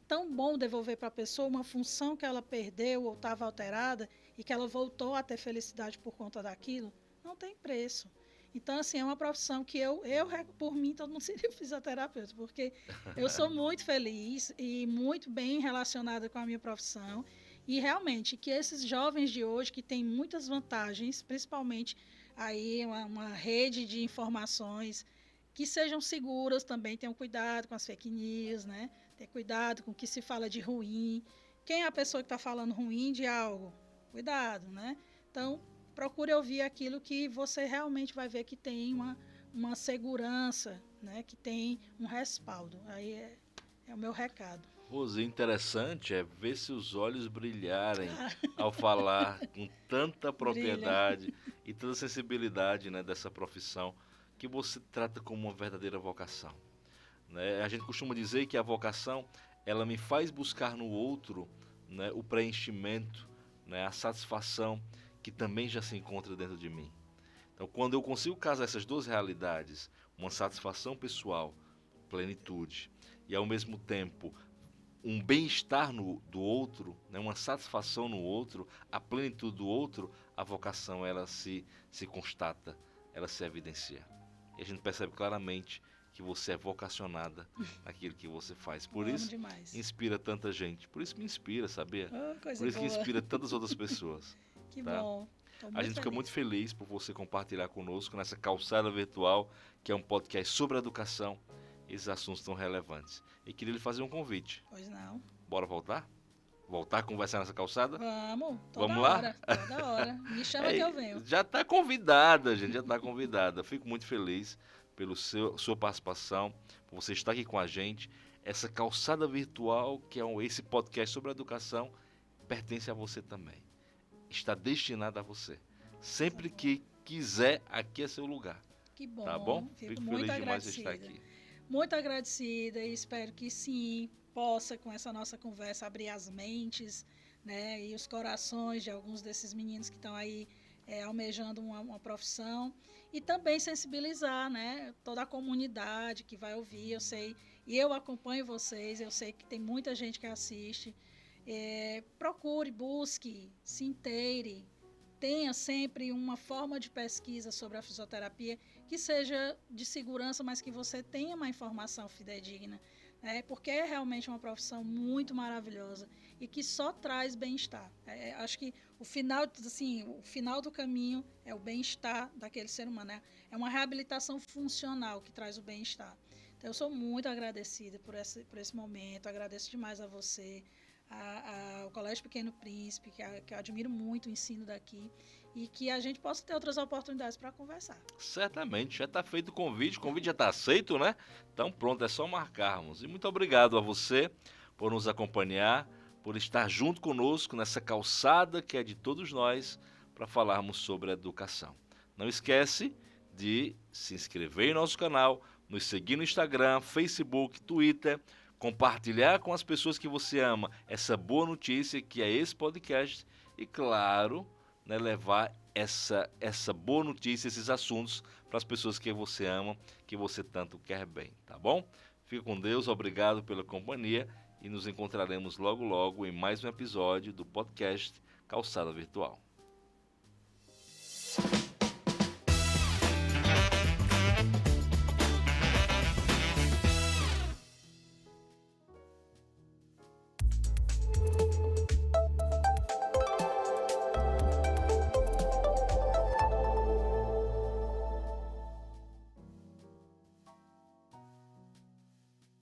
tão bom devolver para a pessoa uma função que ela perdeu ou estava alterada e que ela voltou a ter felicidade por conta daquilo, não tem preço. Então, assim, é uma profissão que por mim, todo mundo seria fisioterapeuta, porque eu sou muito feliz e muito bem relacionada com a minha profissão. E realmente, que esses jovens de hoje, que têm muitas vantagens, principalmente aí uma rede de informações que sejam seguras também, tenham cuidado com as fake news, né? Ter cuidado com o que se fala de ruim. Quem é a pessoa que está falando ruim de algo? Cuidado, né? Então, procure ouvir aquilo que você realmente vai ver que tem uma segurança, né? Que tem um respaldo. Aí é o meu recado. Rose, interessante é ver seus olhos brilharem ao falar com tanta Brilha. propriedade e tanta sensibilidade, né, dessa profissão que você trata como uma verdadeira vocação, né? A gente costuma dizer que a vocação, ela me faz buscar no outro, né, o preenchimento, né, a satisfação que também já se encontra dentro de mim. Então, quando eu consigo casar essas duas realidades, uma satisfação pessoal, plenitude, e ao mesmo tempo um bem-estar do outro, né, uma satisfação no outro, a plenitude do outro, a vocação ela se constata, ela se evidencia. E a gente percebe claramente que você é vocacionada naquilo que você faz. Por Eu amo isso, demais. inspira tanta gente. Por isso me inspira, sabia? Oh, Por coisa isso que boa. inspira tantas outras pessoas. Que Tá? bom. Tô A muito gente fica feliz. muito feliz por você compartilhar conosco nessa calçada virtual, que é um podcast sobre educação, esses assuntos tão relevantes. E queria lhe fazer um convite. Pois não. Bora voltar? Voltar a conversar nessa calçada? Vamos, toda Vamos lá? hora, toda hora. Me chama que eu venho. Já está convidada, gente, já está convidada. Fico muito feliz pela sua participação, por você estar aqui com a gente. Essa calçada virtual, que é esse podcast sobre educação, pertence a você também. Está destinada a você. Sempre que quiser, aqui é seu lugar. Que bom. Tá bom? Fico Fico muito feliz demais de agradecida. estar aqui. Muito agradecida e espero que sim, possa com essa nossa conversa abrir as mentes, né, e os corações de alguns desses meninos que estão aí almejando uma profissão e também sensibilizar, né, toda a comunidade que vai ouvir. Eu sei, e eu acompanho vocês, eu sei que tem muita gente que assiste. Procure, busque, se inteire, tenha sempre uma forma de pesquisa sobre a fisioterapia que seja de segurança, mas que você tenha uma informação fidedigna, né? Porque é realmente uma profissão muito maravilhosa e que só traz bem-estar. Acho que o final do caminho é o bem-estar daquele ser humano, né? É uma reabilitação funcional que traz o bem-estar. Então, eu sou muito agradecida por esse momento, agradeço demais a você, ao Colégio Pequeno Príncipe, que eu admiro muito o ensino daqui, e que a gente possa ter outras oportunidades para conversar. Certamente, já está feito o convite já está aceito, né? Então pronto, é só marcarmos. E muito obrigado a você por nos acompanhar, por estar junto conosco nessa calçada que é de todos nós para falarmos sobre educação. Não esquece de se inscrever em nosso canal, nos seguir no Instagram, Facebook, Twitter, compartilhar com as pessoas que você ama essa boa notícia que é esse podcast e, claro, né, levar essa boa notícia, esses assuntos para as pessoas que você ama, que você tanto quer bem, tá bom? Fique com Deus, obrigado pela companhia e nos encontraremos logo logo em mais um episódio do podcast Calçada Virtual.